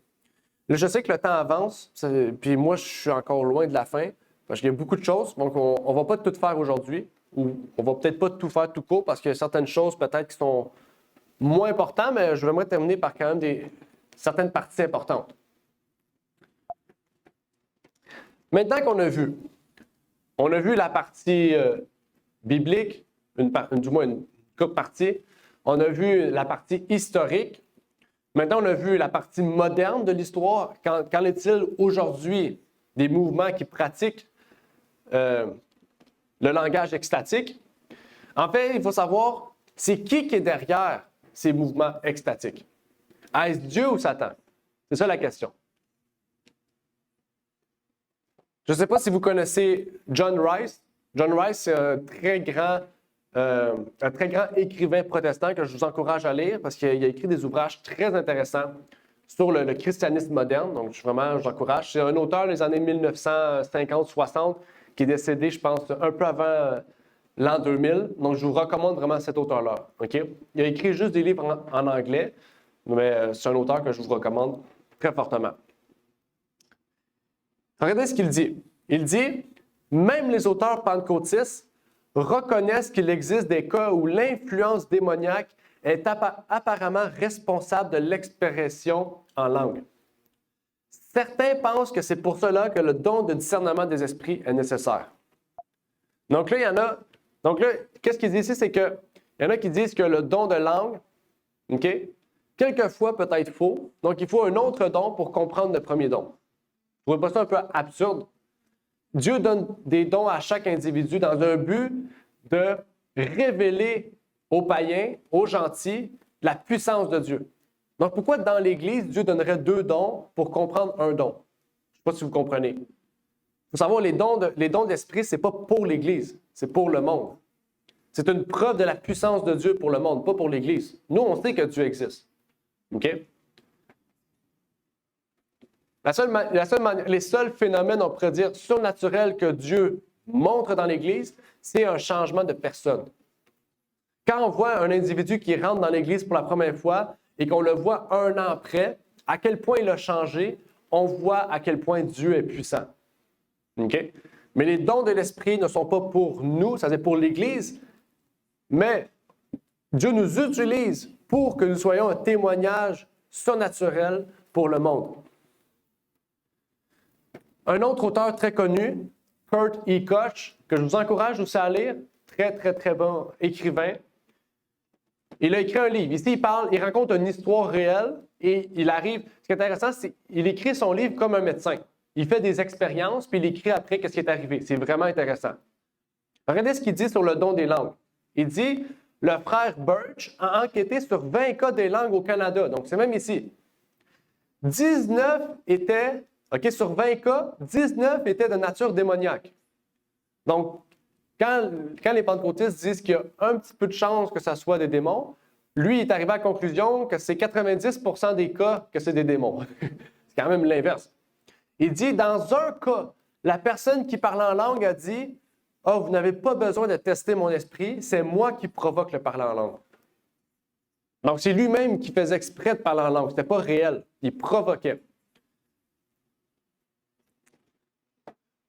B: Là, je sais que le temps avance, puis moi, je suis encore loin de la fin, parce qu'il y a beaucoup de choses, donc on ne va pas tout faire aujourd'hui, ou on va peut-être pas tout faire tout court, parce qu'il y a certaines choses peut-être qui sont moins importantes, mais je voudrais terminer par quand même certaines parties importantes. Maintenant qu'on a vu la partie biblique, du moins une courte partie, on a vu la partie historique. Maintenant, on a vu la partie moderne de l'histoire. Qu'en est-il aujourd'hui des mouvements qui pratiquent le langage extatique? En fait, il faut savoir, c'est qui est derrière ces mouvements extatiques? Est-ce Dieu ou Satan? C'est ça la question. Je ne sais pas si vous connaissez John Rice. John Rice, c'est un très grand écrivain protestant que je vous encourage à lire parce qu'il a écrit des ouvrages très intéressants sur le christianisme moderne. Donc, j'encourage. C'est un auteur des années 1950-60 qui est décédé, je pense, un peu avant l'an 2000. Donc, je vous recommande vraiment cet auteur-là. Okay? Il a écrit juste des livres en anglais, mais c'est un auteur que je vous recommande très fortement. Regardez ce qu'il dit. Il dit, même les auteurs pentecôtistes reconnaissent qu'il existe des cas où l'influence démoniaque est apparemment responsable de l'expression en langue. Certains pensent que c'est pour cela que le don de discernement des esprits est nécessaire. Donc là, il y en a. Donc là, qu'est-ce qu'il dit ici? C'est qu'il y en a qui disent que le don de langue, OK, quelquefois peut être faux. Donc, il faut un autre don pour comprendre le premier don. Vous trouvez pas ça un peu absurde? Dieu donne des dons à chaque individu dans un but de révéler aux païens, aux gentils, la puissance de Dieu. Donc, pourquoi dans l'Église, Dieu donnerait 2 dons pour comprendre un don? Je ne sais pas si vous comprenez. Il faut savoir, les dons d'esprit, ce n'est pas pour l'Église, c'est pour le monde. C'est une preuve de la puissance de Dieu pour le monde, pas pour l'Église. Nous, on sait que Dieu existe. OK? Les seuls phénomènes, on pourrait dire, surnaturels que Dieu montre dans l'Église, c'est un changement de personne. Quand on voit un individu qui rentre dans l'Église pour la première fois et qu'on le voit 1 an après, à quel point il a changé, on voit à quel point Dieu est puissant. OK? Mais les dons de l'Esprit ne sont pas pour nous, c'est-à-dire pour l'Église, mais Dieu nous utilise pour que nous soyons un témoignage surnaturel pour le monde. Un autre auteur très connu, Kurt E. Koch, que je vous encourage aussi à lire, très bon écrivain. Il a écrit un livre. Ici, il raconte une histoire réelle et il arrive. Ce qui est intéressant, c'est qu'il écrit son livre comme un médecin. Il fait des expériences, puis il écrit après ce qui est arrivé. C'est vraiment intéressant. Regardez ce qu'il dit sur le don des langues. Il dit, le frère Birch a enquêté sur 20 cas des langues au Canada. Donc, c'est même ici. 19 étaient, sur 20 cas, 19 étaient de nature démoniaque. Donc, quand les pentecôtistes disent qu'il y a un petit peu de chance que ce soit des démons, lui est arrivé à la conclusion que c'est 90% des cas que c'est des démons. C'est quand même l'inverse. Il dit, dans un cas, la personne qui parle en langue a dit, « Oh, vous n'avez pas besoin de tester mon esprit, c'est moi qui provoque le parler en langue. » Donc, c'est lui-même qui faisait exprès de parler en langue. Ce n'était pas réel. Il provoquait.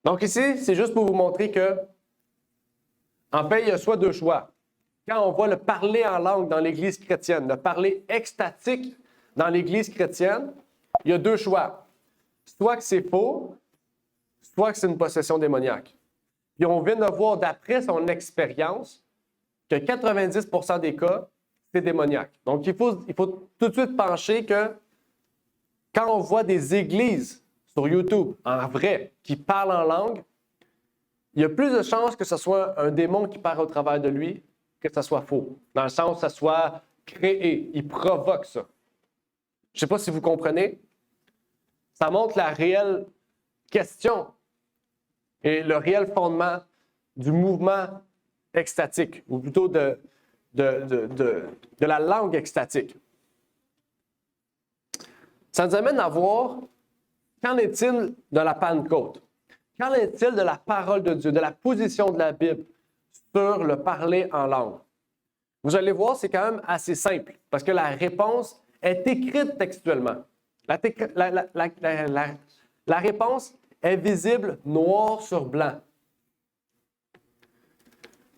B: Donc ici, c'est juste pour vous montrer que, en fait, il y a soit 2 choix. Quand on voit le parler en langue dans l'Église chrétienne, le parler extatique dans l'Église chrétienne, il y a 2 choix. Soit que c'est faux, soit que c'est une possession démoniaque. Puis on vient de voir, d'après son expérience, que 90% des cas, c'est démoniaque. Donc, il faut tout de suite penser que quand on voit des églises sur YouTube, en vrai, qui parlent en langue, il y a plus de chances que ce soit un démon qui parle au travers de lui que ce soit faux. Dans le sens que ça soit créé. Il provoque ça. Je ne sais pas si vous comprenez. Ça montre la réelle question et le réel fondement du mouvement extatique, ou plutôt de la langue extatique. Ça nous amène à voir, qu'en est-il de la Pentecôte? Qu'en est-il de la parole de Dieu, de la position de la Bible sur le parler en langue? Vous allez voir, c'est quand même assez simple, parce que la réponse est écrite textuellement. La réponse est visible noir sur blanc.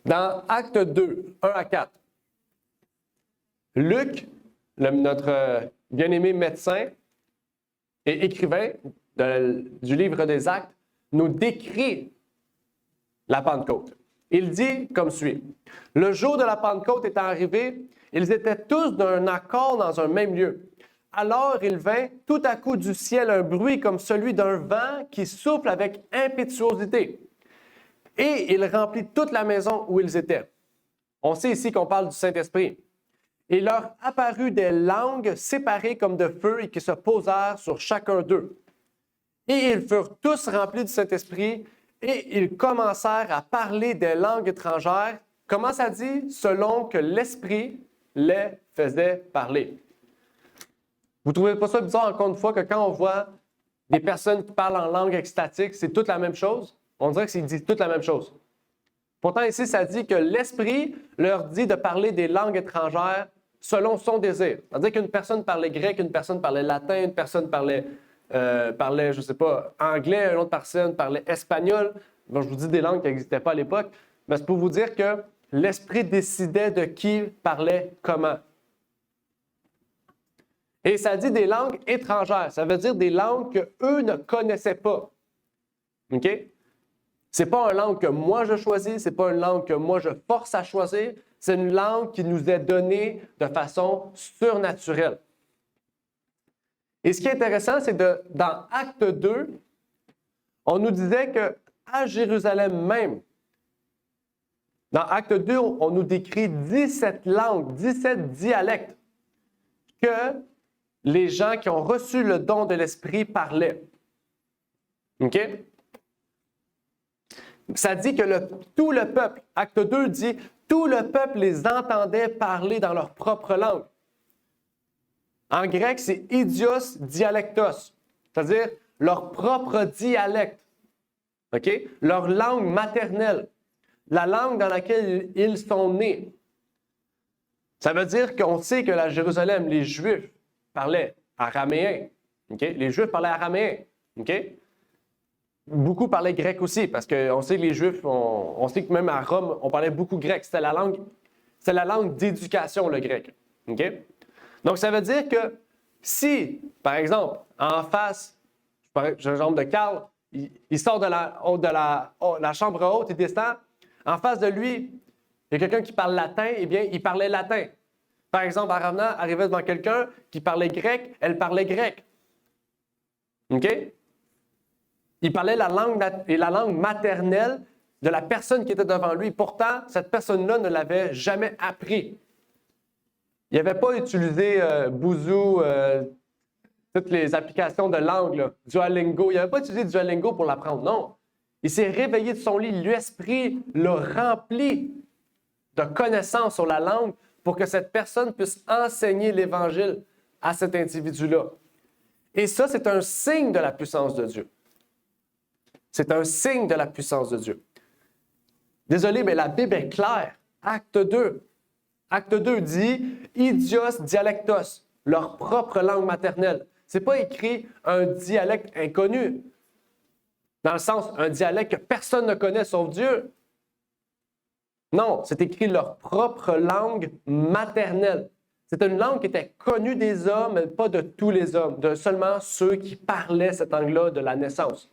B: Dans Acte 2, 1 à 4, Luc, notre bien-aimé médecin et écrivain du livre des Actes, nous décrit la Pentecôte. Il dit comme suit. « Le jour de la Pentecôte étant arrivé, ils étaient tous d'un accord dans un même lieu. Alors il vint tout à coup du ciel un bruit comme celui d'un vent qui souffle avec impétuosité. Et il remplit toute la maison où ils étaient. » On sait ici qu'on parle du Saint-Esprit. « Il leur apparut des langues séparées comme de feu et qui se posèrent sur chacun d'eux. Et ils furent tous remplis du Saint-Esprit et ils commencèrent à parler des langues étrangères. » Comment ça dit? « Selon que l'Esprit les faisait parler. » Vous ne trouvez pas ça bizarre, encore une fois, que quand on voit des personnes qui parlent en langue extatique, c'est toute la même chose? On dirait qu'ils disent toute la même chose. Pourtant, ici, ça dit que l'Esprit leur dit de parler des langues étrangères selon son désir. C'est-à-dire qu'une personne parlait grec, une personne parlait latin, une personne parlait parlait, je ne sais pas, anglais, une autre personne parlait espagnol. Bon, je vous dis des langues qui n'existaient pas à l'époque, mais c'est pour vous dire que l'Esprit décidait de qui parlait comment. Et ça dit des langues étrangères. Ça veut dire des langues qu'eux ne connaissaient pas. OK? Ce n'est pas une langue que moi je choisis, ce n'est pas une langue que moi je force à choisir, c'est une langue qui nous est donnée de façon surnaturelle. Et ce qui est intéressant, c'est que dans Acte 2, on nous disait qu'à Jérusalem même, dans Acte 2, on nous décrit 17 langues, 17 dialectes que les gens qui ont reçu le don de l'Esprit parlaient. OK? Ça dit que tout le peuple, Acte 2 dit, tout le peuple les entendait parler dans leur propre langue. En grec, c'est idios dialectos, c'est-à-dire leur propre dialecte, OK? Leur langue maternelle, la langue dans laquelle ils sont nés. Ça veut dire qu'on sait que à Jérusalem, les Juifs parlaient araméen, OK? Les Juifs parlaient araméen, OK? Beaucoup parlaient grec aussi, parce qu'on sait que les Juifs, on sait que même à Rome, on parlait beaucoup grec. C'était la langue d'éducation, le grec, OK? Donc, ça veut dire que si, par exemple, en face, j'ai l'exemple de Carl, il sort de la chambre haute, il descend, en face de lui, il y a quelqu'un qui parle latin, eh bien, il parlait latin. Par exemple, Aravna arrivait devant quelqu'un qui parlait grec, elle parlait grec. OK? Il parlait la langue maternelle de la personne qui était devant lui. Pourtant, cette personne-là ne l'avait jamais appris. Il n'avait pas utilisé Bouzou, toutes les applications de langue, là, Duolingo. Il n'avait pas utilisé Duolingo pour l'apprendre, non. Il s'est réveillé de son lit. L'Esprit l'a rempli de connaissances sur la langue pour que cette personne puisse enseigner l'Évangile à cet individu-là. Et ça, c'est un signe de la puissance de Dieu. C'est un signe de la puissance de Dieu. Désolé, mais la Bible est claire. Acte 2. Acte 2 dit « idios dialectos », leur propre langue maternelle. Ce n'est pas écrit un dialecte inconnu, dans le sens un dialecte que personne ne connaît sauf Dieu. Non, c'est écrit leur propre langue maternelle. C'est une langue qui était connue des hommes, mais pas de tous les hommes, de seulement ceux qui parlaient cette langue-là de la naissance.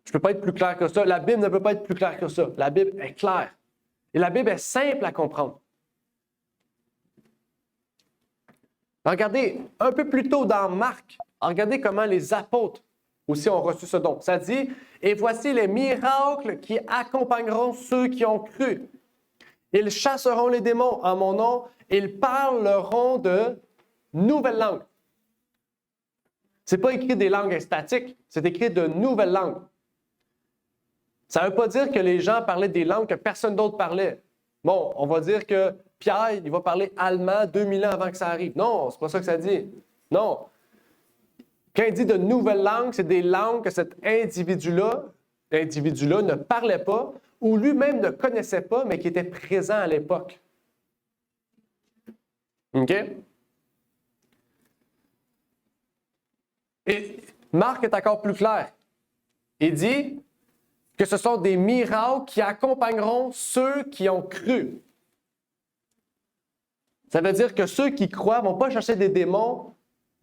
B: Je ne peux pas être plus clair que ça. La Bible ne peut pas être plus claire que ça. La Bible est claire. Et la Bible est simple à comprendre. Regardez, un peu plus tôt dans Marc, regardez comment les apôtres aussi ont reçu ce don. Ça dit, « Et voici les miracles qui accompagneront ceux qui ont cru. Ils chasseront les démons en mon nom, ils parleront de nouvelles langues. » Ce n'est pas écrit des langues statiques, c'est écrit de nouvelles langues. Ça ne veut pas dire que les gens parlaient des langues que personne d'autre parlait. Bon, on va dire que Pierre, il va parler allemand 2000 ans avant que ça arrive. Non, c'est pas ça que ça dit. Non. Quand il dit de nouvelles langues, c'est des langues que cet individu-là ne parlait pas ou lui-même ne connaissait pas, mais qui étaient présents à l'époque. OK? Et Marc est encore plus clair. Il dit que ce sont des miracles qui accompagneront ceux qui ont cru. Ça veut dire que ceux qui croient ne vont pas chercher des démons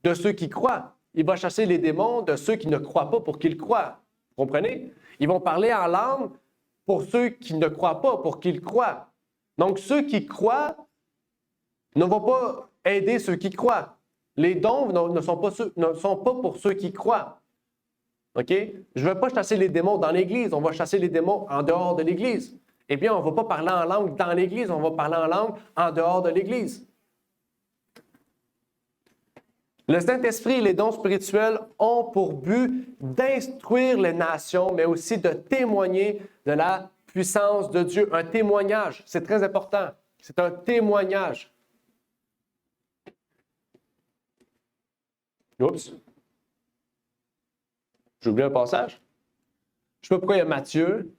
B: de ceux qui croient. Ils vont chasser les démons de ceux qui ne croient pas pour qu'ils croient. Vous comprenez? Ils vont parler en langue pour ceux qui ne croient pas, pour qu'ils croient. Donc, ceux qui croient ne vont pas aider ceux qui croient. Les dons ne sont pas pour ceux qui croient. OK? Je ne veux pas chasser les démons dans l'Église, on va chasser les démons en dehors de l'Église. Eh bien, on ne va pas parler en langue dans l'Église, on va parler en langue en dehors de l'Église. Le Saint-Esprit et les dons spirituels ont pour but d'instruire les nations, mais aussi de témoigner de la puissance de Dieu. Un témoignage, c'est très important. C'est un témoignage. Oups. J'ai oublié un passage. Je ne sais pas pourquoi il y a Matthieu.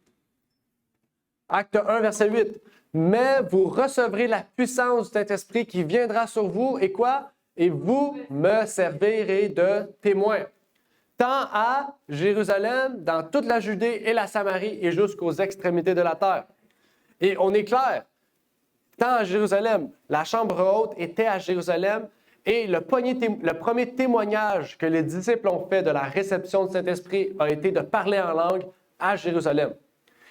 B: Acte 1, verset 8. « Mais vous recevrez la puissance du Saint-Esprit qui viendra sur vous. Et quoi? et vous me servirez de témoins. Tant à Jérusalem, dans toute la Judée et la Samarie et jusqu'aux extrémités de la terre. Et on est clair, tant à Jérusalem, la chambre haute était à Jérusalem et le premier témoignage que les disciples ont fait de la réception du Saint-Esprit a été de parler en langue à Jérusalem.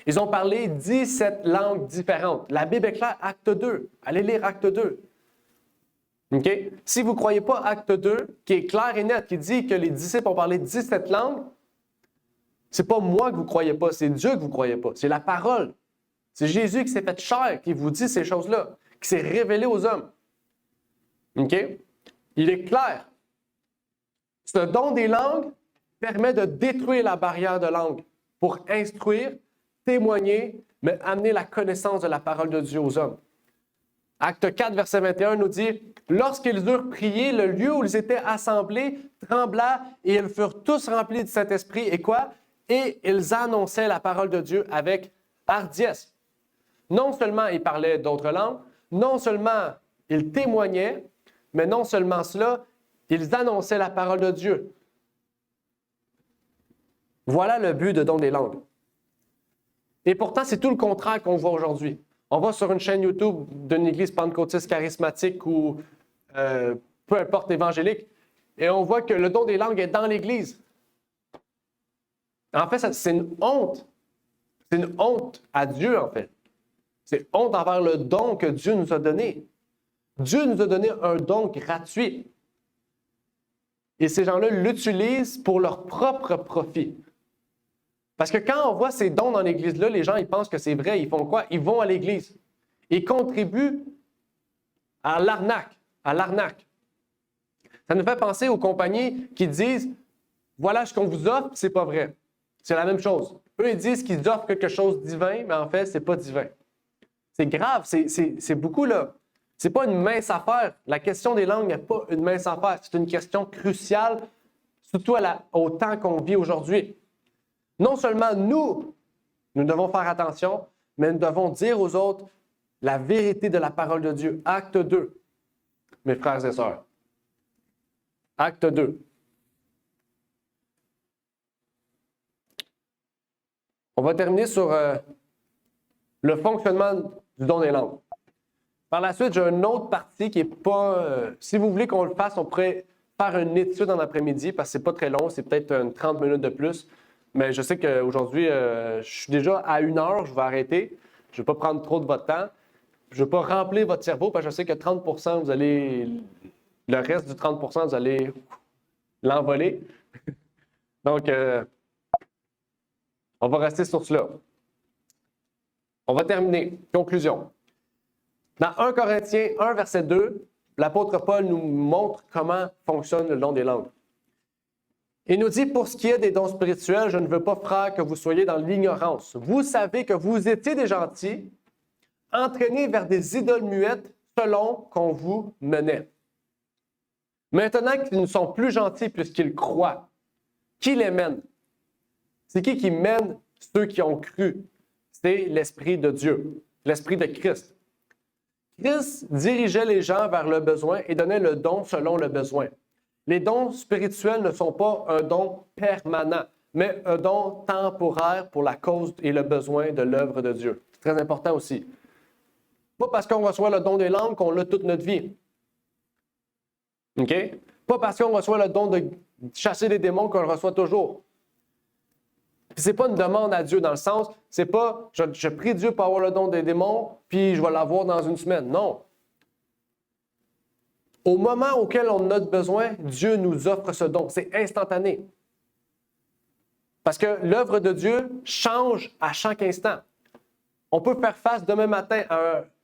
B: Ils ont parlé 17 langues différentes. La Bible est claire, Acte 2. Allez lire Acte 2. Okay? Si vous ne croyez pas Acte 2, qui est clair et net, qui dit que les disciples ont parlé 17 langues, c'est pas moi que vous ne croyez pas, c'est Dieu que vous ne croyez pas. C'est la parole. C'est Jésus qui s'est fait chair, qui vous dit ces choses-là, qui s'est révélé aux hommes. OK? Il est clair. Ce don des langues permet de détruire la barrière de langue pour instruire, témoigner, mais amener la connaissance de la parole de Dieu aux hommes. Acte 4, verset 21 nous dit « Lorsqu'ils eurent prié, le lieu où ils étaient assemblés trembla et ils furent tous remplis du Saint-Esprit. » Et quoi? Et ils annonçaient la parole de Dieu avec hardiesse. Non seulement ils parlaient d'autres langues, non seulement ils témoignaient, mais non seulement cela, ils annonçaient la parole de Dieu. Voilà le but de don des langues. Et pourtant, c'est tout le contraire qu'on voit aujourd'hui. On va sur une chaîne YouTube d'une église pentecôtiste charismatique ou peu importe évangélique, et on voit que le don des langues est dans l'église. En fait, c'est une honte. C'est une honte à Dieu, en fait. C'est honte envers le don que Dieu nous a donné. Dieu nous a donné un don gratuit. Et ces gens-là l'utilisent pour leur propre profit. Parce que quand on voit ces dons dans l'Église-là, les gens ils pensent que c'est vrai. Ils font quoi? Ils vont à l'Église. Ils contribuent à l'arnaque. À l'arnaque. Ça nous fait penser aux compagnies qui disent « Voilà ce qu'on vous offre, c'est pas vrai. » C'est la même chose. Eux, ils disent qu'ils offrent quelque chose de divin, mais en fait, c'est pas divin. C'est grave, c'est beaucoup là. C'est pas une mince affaire. La question des langues n'est pas une mince affaire. C'est une question cruciale, surtout au temps qu'on vit aujourd'hui. Non seulement nous devons faire attention, mais nous devons dire aux autres la vérité de la parole de Dieu. Acte 2, mes frères et sœurs. Acte 2. On va terminer sur le fonctionnement du don des langues. Par la suite, j'ai une autre partie qui n'est pas... si vous voulez qu'on le fasse, on pourrait faire une étude en après-midi parce que ce n'est pas très long, c'est peut-être 30 minutes de plus. Mais je sais qu'aujourd'hui, je suis déjà à 1 heure, je vais arrêter. Je ne vais pas prendre trop de votre temps. Je ne vais pas remplir votre cerveau parce que je sais que 30 vous allez... Le reste du 30 vous allez l'envoler. Donc, on va rester sur cela. On va terminer. Conclusion. Dans 1 Corinthiens 1, verset 2, l'apôtre Paul nous montre comment fonctionne le don des langues. Il nous dit, pour ce qui est des dons spirituels, je ne veux pas, frères, que vous soyez dans l'ignorance. Vous savez que vous étiez des gentils, entraînés vers des idoles muettes selon qu'on vous menait. Maintenant qu'ils ne sont plus gentils puisqu'ils croient, qui les mène? C'est qui mène ceux qui ont cru? C'est l'Esprit de Dieu, l'Esprit de Christ. Christ dirigeait les gens vers le besoin et donnait le don selon le besoin. Les dons spirituels ne sont pas un don permanent, mais un don temporaire pour la cause et le besoin de l'œuvre de Dieu. C'est très important aussi. Pas parce qu'on reçoit le don des langues qu'on l'a toute notre vie. OK? Pas parce qu'on reçoit le don de chasser des démons qu'on le reçoit toujours. Ce n'est pas une demande à Dieu dans le sens, c'est pas je prie Dieu pour avoir le don des démons, puis je vais l'avoir dans 1 semaine. Non. Au moment auquel on a besoin, Dieu nous offre ce don. C'est instantané. Parce que l'œuvre de Dieu change à chaque instant. On peut faire face demain matin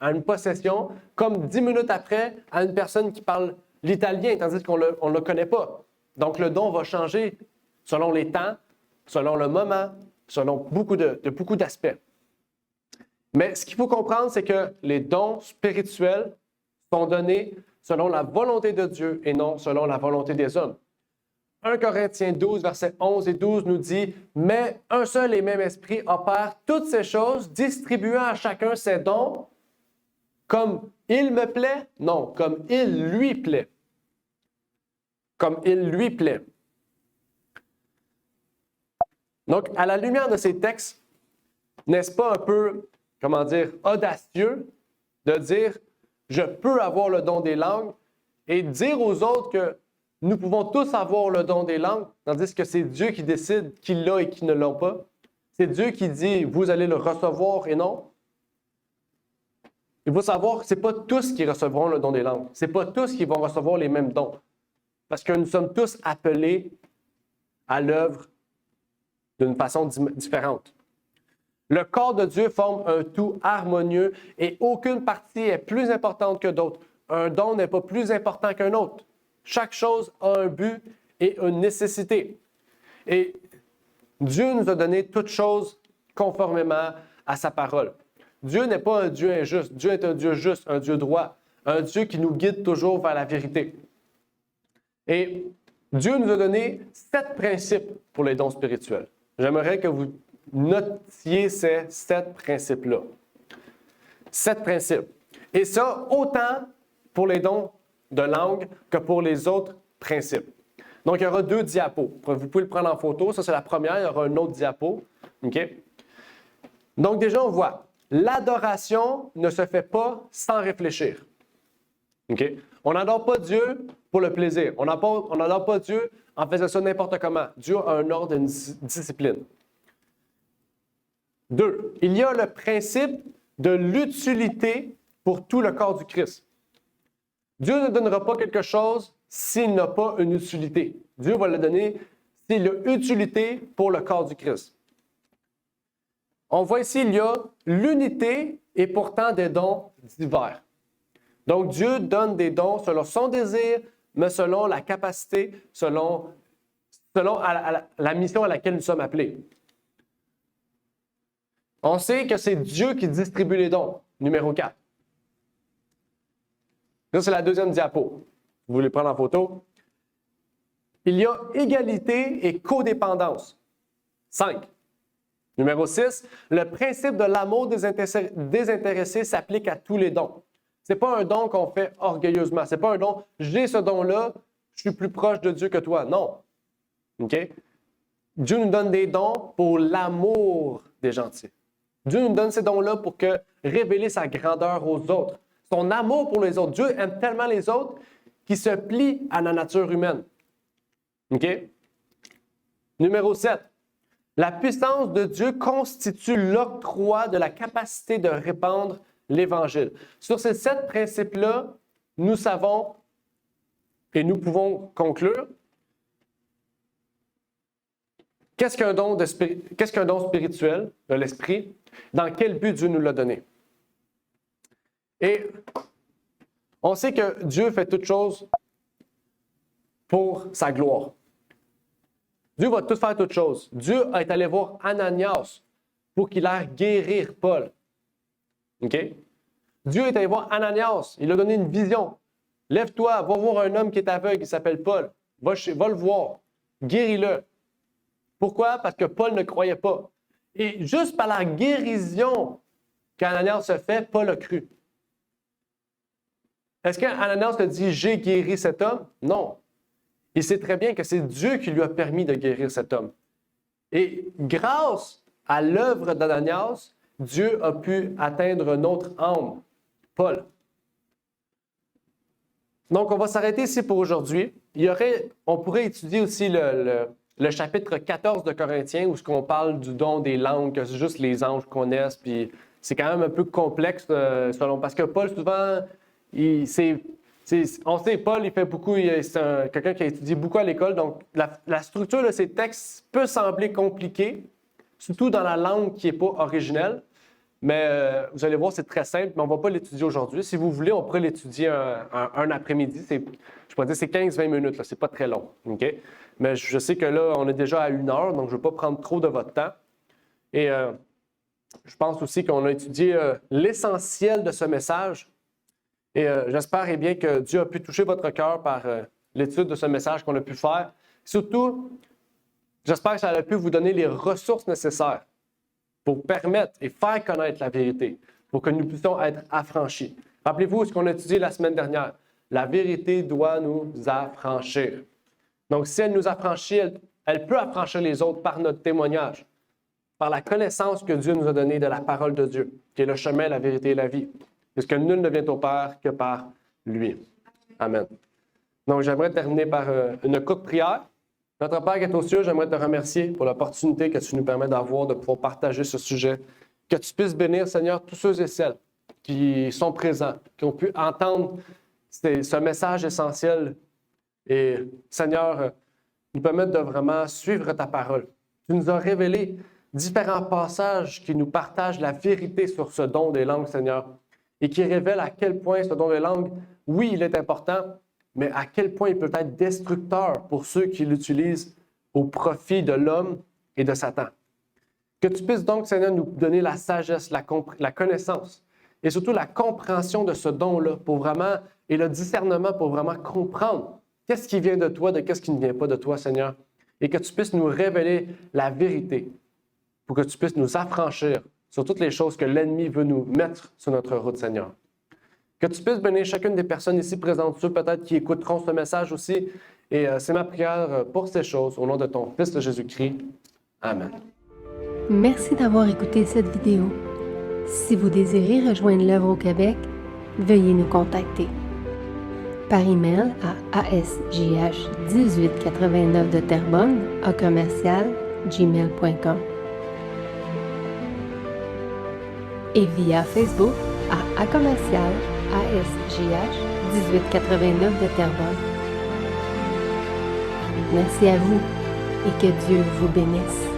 B: à une possession, comme 10 minutes après, à une personne qui parle l'italien, tandis qu'on ne le connaît pas. Donc, le don va changer selon les temps, selon le moment, selon beaucoup d'aspects. Mais ce qu'il faut comprendre, c'est que les dons spirituels sont donnés selon la volonté de Dieu et non selon la volonté des hommes. 1 Corinthiens 12, versets 11 et 12 nous dit « Mais un seul et même esprit opère toutes ces choses, distribuant à chacun ses dons, comme il me plaît, non, comme il lui plaît. comme il lui plaît. Donc, à la lumière de ces textes, n'est-ce pas un peu, comment dire, audacieux de dire « je peux avoir le don des langues » et dire aux autres que nous pouvons tous avoir le don des langues, tandis que c'est Dieu qui décide qui l'a et qui ne l'a pas. C'est Dieu qui dit « vous allez le recevoir et non ». Il faut savoir que ce n'est pas tous qui recevront le don des langues. Ce n'est pas tous qui vont recevoir les mêmes dons. Parce que nous sommes tous appelés à l'œuvre d'une façon différente. Le corps de Dieu forme un tout harmonieux et aucune partie est plus importante que d'autres. Un don n'est pas plus important qu'un autre. Chaque chose a un but et une nécessité. Et Dieu nous a donné toutes choses conformément à sa parole. Dieu n'est pas un Dieu injuste. Dieu est un Dieu juste, un Dieu droit, un Dieu qui nous guide toujours vers la vérité. Et Dieu nous a donné 7 principes pour les dons spirituels. J'aimerais que vous notiez ces 7 principes-là. 7 principes. Et ça, autant pour les dons de langue que pour les autres principes. Donc, il y aura 2 diapos. Vous pouvez le prendre en photo. Ça, c'est la première. Il y aura un autre diapo. OK? Donc, déjà, on voit, l'adoration ne se fait pas sans réfléchir. OK? On n'adore pas Dieu pour le plaisir. On n'adore pas Dieu en faisant ça n'importe comment. Dieu a un ordre et une discipline. 2. Il y a le principe de l'utilité pour tout le corps du Christ. Dieu ne donnera pas quelque chose s'il n'a pas une utilité. Dieu va le donner s'il a utilité pour le corps du Christ. On voit ici, il y a l'unité et pourtant des dons divers. Donc, Dieu donne des dons selon son désir, mais selon la capacité, selon la mission à laquelle nous sommes appelés. On sait que c'est Dieu qui distribue les dons, numéro 4. Ça, c'est la deuxième diapo. Vous voulez prendre en photo? Il y a égalité et codépendance. 5. Numéro 6, le principe de l'amour désintéressé s'applique à tous les dons. Ce n'est pas un don qu'on fait orgueilleusement. Ce n'est pas un don, j'ai ce don-là, je suis plus proche de Dieu que toi. Non. OK? Dieu nous donne des dons pour l'amour des gentils. Dieu nous donne ces dons-là pour révéler sa grandeur aux autres. Son amour pour les autres. Dieu aime tellement les autres qu'il se plie à la nature humaine. OK? Numéro 7. La puissance de Dieu constitue l'octroi de la capacité de répandre l'Évangile. Sur ces 7 principes-là, nous savons et nous pouvons conclure qu'est-ce qu'un don spirituel de l'Esprit, dans quel but Dieu nous l'a donné. Et on sait que Dieu fait toutes choses pour sa gloire. Dieu va tout faire toutes choses. Dieu est allé voir Ananias pour qu'il aille guérir Paul. OK? Dieu est allé voir Ananias. Il a donné une vision. Lève-toi, va voir un homme qui est aveugle, qui s'appelle Paul. Va le voir. Guéris-le. Pourquoi? Parce que Paul ne croyait pas. Et juste par la guérison qu'Ananias se fait, Paul a cru. Est-ce qu'Ananias a dit « j'ai guéri cet homme » ? Non. Il sait très bien que c'est Dieu qui lui a permis de guérir cet homme. Et grâce à l'œuvre d'Ananias, Dieu a pu atteindre un autre âme, Paul. Donc, on va s'arrêter ici pour aujourd'hui. On pourrait étudier aussi le chapitre 14 de Corinthiens, où on parle du don des langues, que c'est juste les anges connaissent, puis c'est quand même un peu complexe, parce que Paul, souvent, on sait, Paul, il fait beaucoup, c'est quelqu'un qui a étudié beaucoup à l'école, donc la structure de ces textes peut sembler compliquée, surtout dans la langue qui n'est pas originelle, mais vous allez voir, c'est très simple, mais on ne va pas l'étudier aujourd'hui. Si vous voulez, on pourrait l'étudier un après-midi. Je pourrais dire c'est 15-20 minutes, ce n'est pas très long. Okay? Mais je sais que là, on est déjà à 1 heure, donc je ne vais pas prendre trop de votre temps. Et je pense aussi qu'on a étudié l'essentiel de ce message. Et j'espère bien que Dieu a pu toucher votre cœur par l'étude de ce message qu'on a pu faire. Surtout, j'espère que ça a pu vous donner les ressources nécessaires pour permettre et faire connaître la vérité, pour que nous puissions être affranchis. Rappelez-vous ce qu'on a étudié la semaine dernière. La vérité doit nous affranchir. Donc, si elle nous affranchit, elle peut affranchir les autres par notre témoignage, par la connaissance que Dieu nous a donnée de la parole de Dieu, qui est le chemin, la vérité et la vie. Puisque nul ne vient au Père que par lui. Amen. Donc, j'aimerais terminer par une courte prière. Notre Père qui est aux cieux, j'aimerais te remercier pour l'opportunité que tu nous permets d'avoir de pouvoir partager ce sujet. Que tu puisses bénir, Seigneur, tous ceux et celles qui sont présents, qui ont pu entendre ce message essentiel. Et, Seigneur, nous permettre de vraiment suivre ta parole. Tu nous as révélé différents passages qui nous partagent la vérité sur ce don des langues, Seigneur, et qui révèlent à quel point ce don des langues, oui, il est important, mais à quel point il peut être destructeur pour ceux qui l'utilisent au profit de l'homme et de Satan. Que tu puisses donc, Seigneur, nous donner la sagesse, la connaissance et surtout la compréhension de ce don-là pour vraiment, et le discernement pour vraiment comprendre qu'est-ce qui vient de toi, de qu'est-ce qui ne vient pas de toi, Seigneur, et que tu puisses nous révéler la vérité pour que tu puisses nous affranchir sur toutes les choses que l'ennemi veut nous mettre sur notre route, Seigneur. Que tu puisses bénir chacune des personnes ici présentes, ceux peut-être qui écouteront ce message aussi. Et c'est ma prière pour ces choses, au nom de ton Fils de Jésus-Christ. Amen.
A: Merci d'avoir écouté cette vidéo. Si vous désirez rejoindre l'œuvre au Québec, veuillez nous contacter par email à asjh1889 de Terrebonne @gmail.com et via Facebook à @ASJH1889 de Terrebonne. Merci à vous et que Dieu vous bénisse.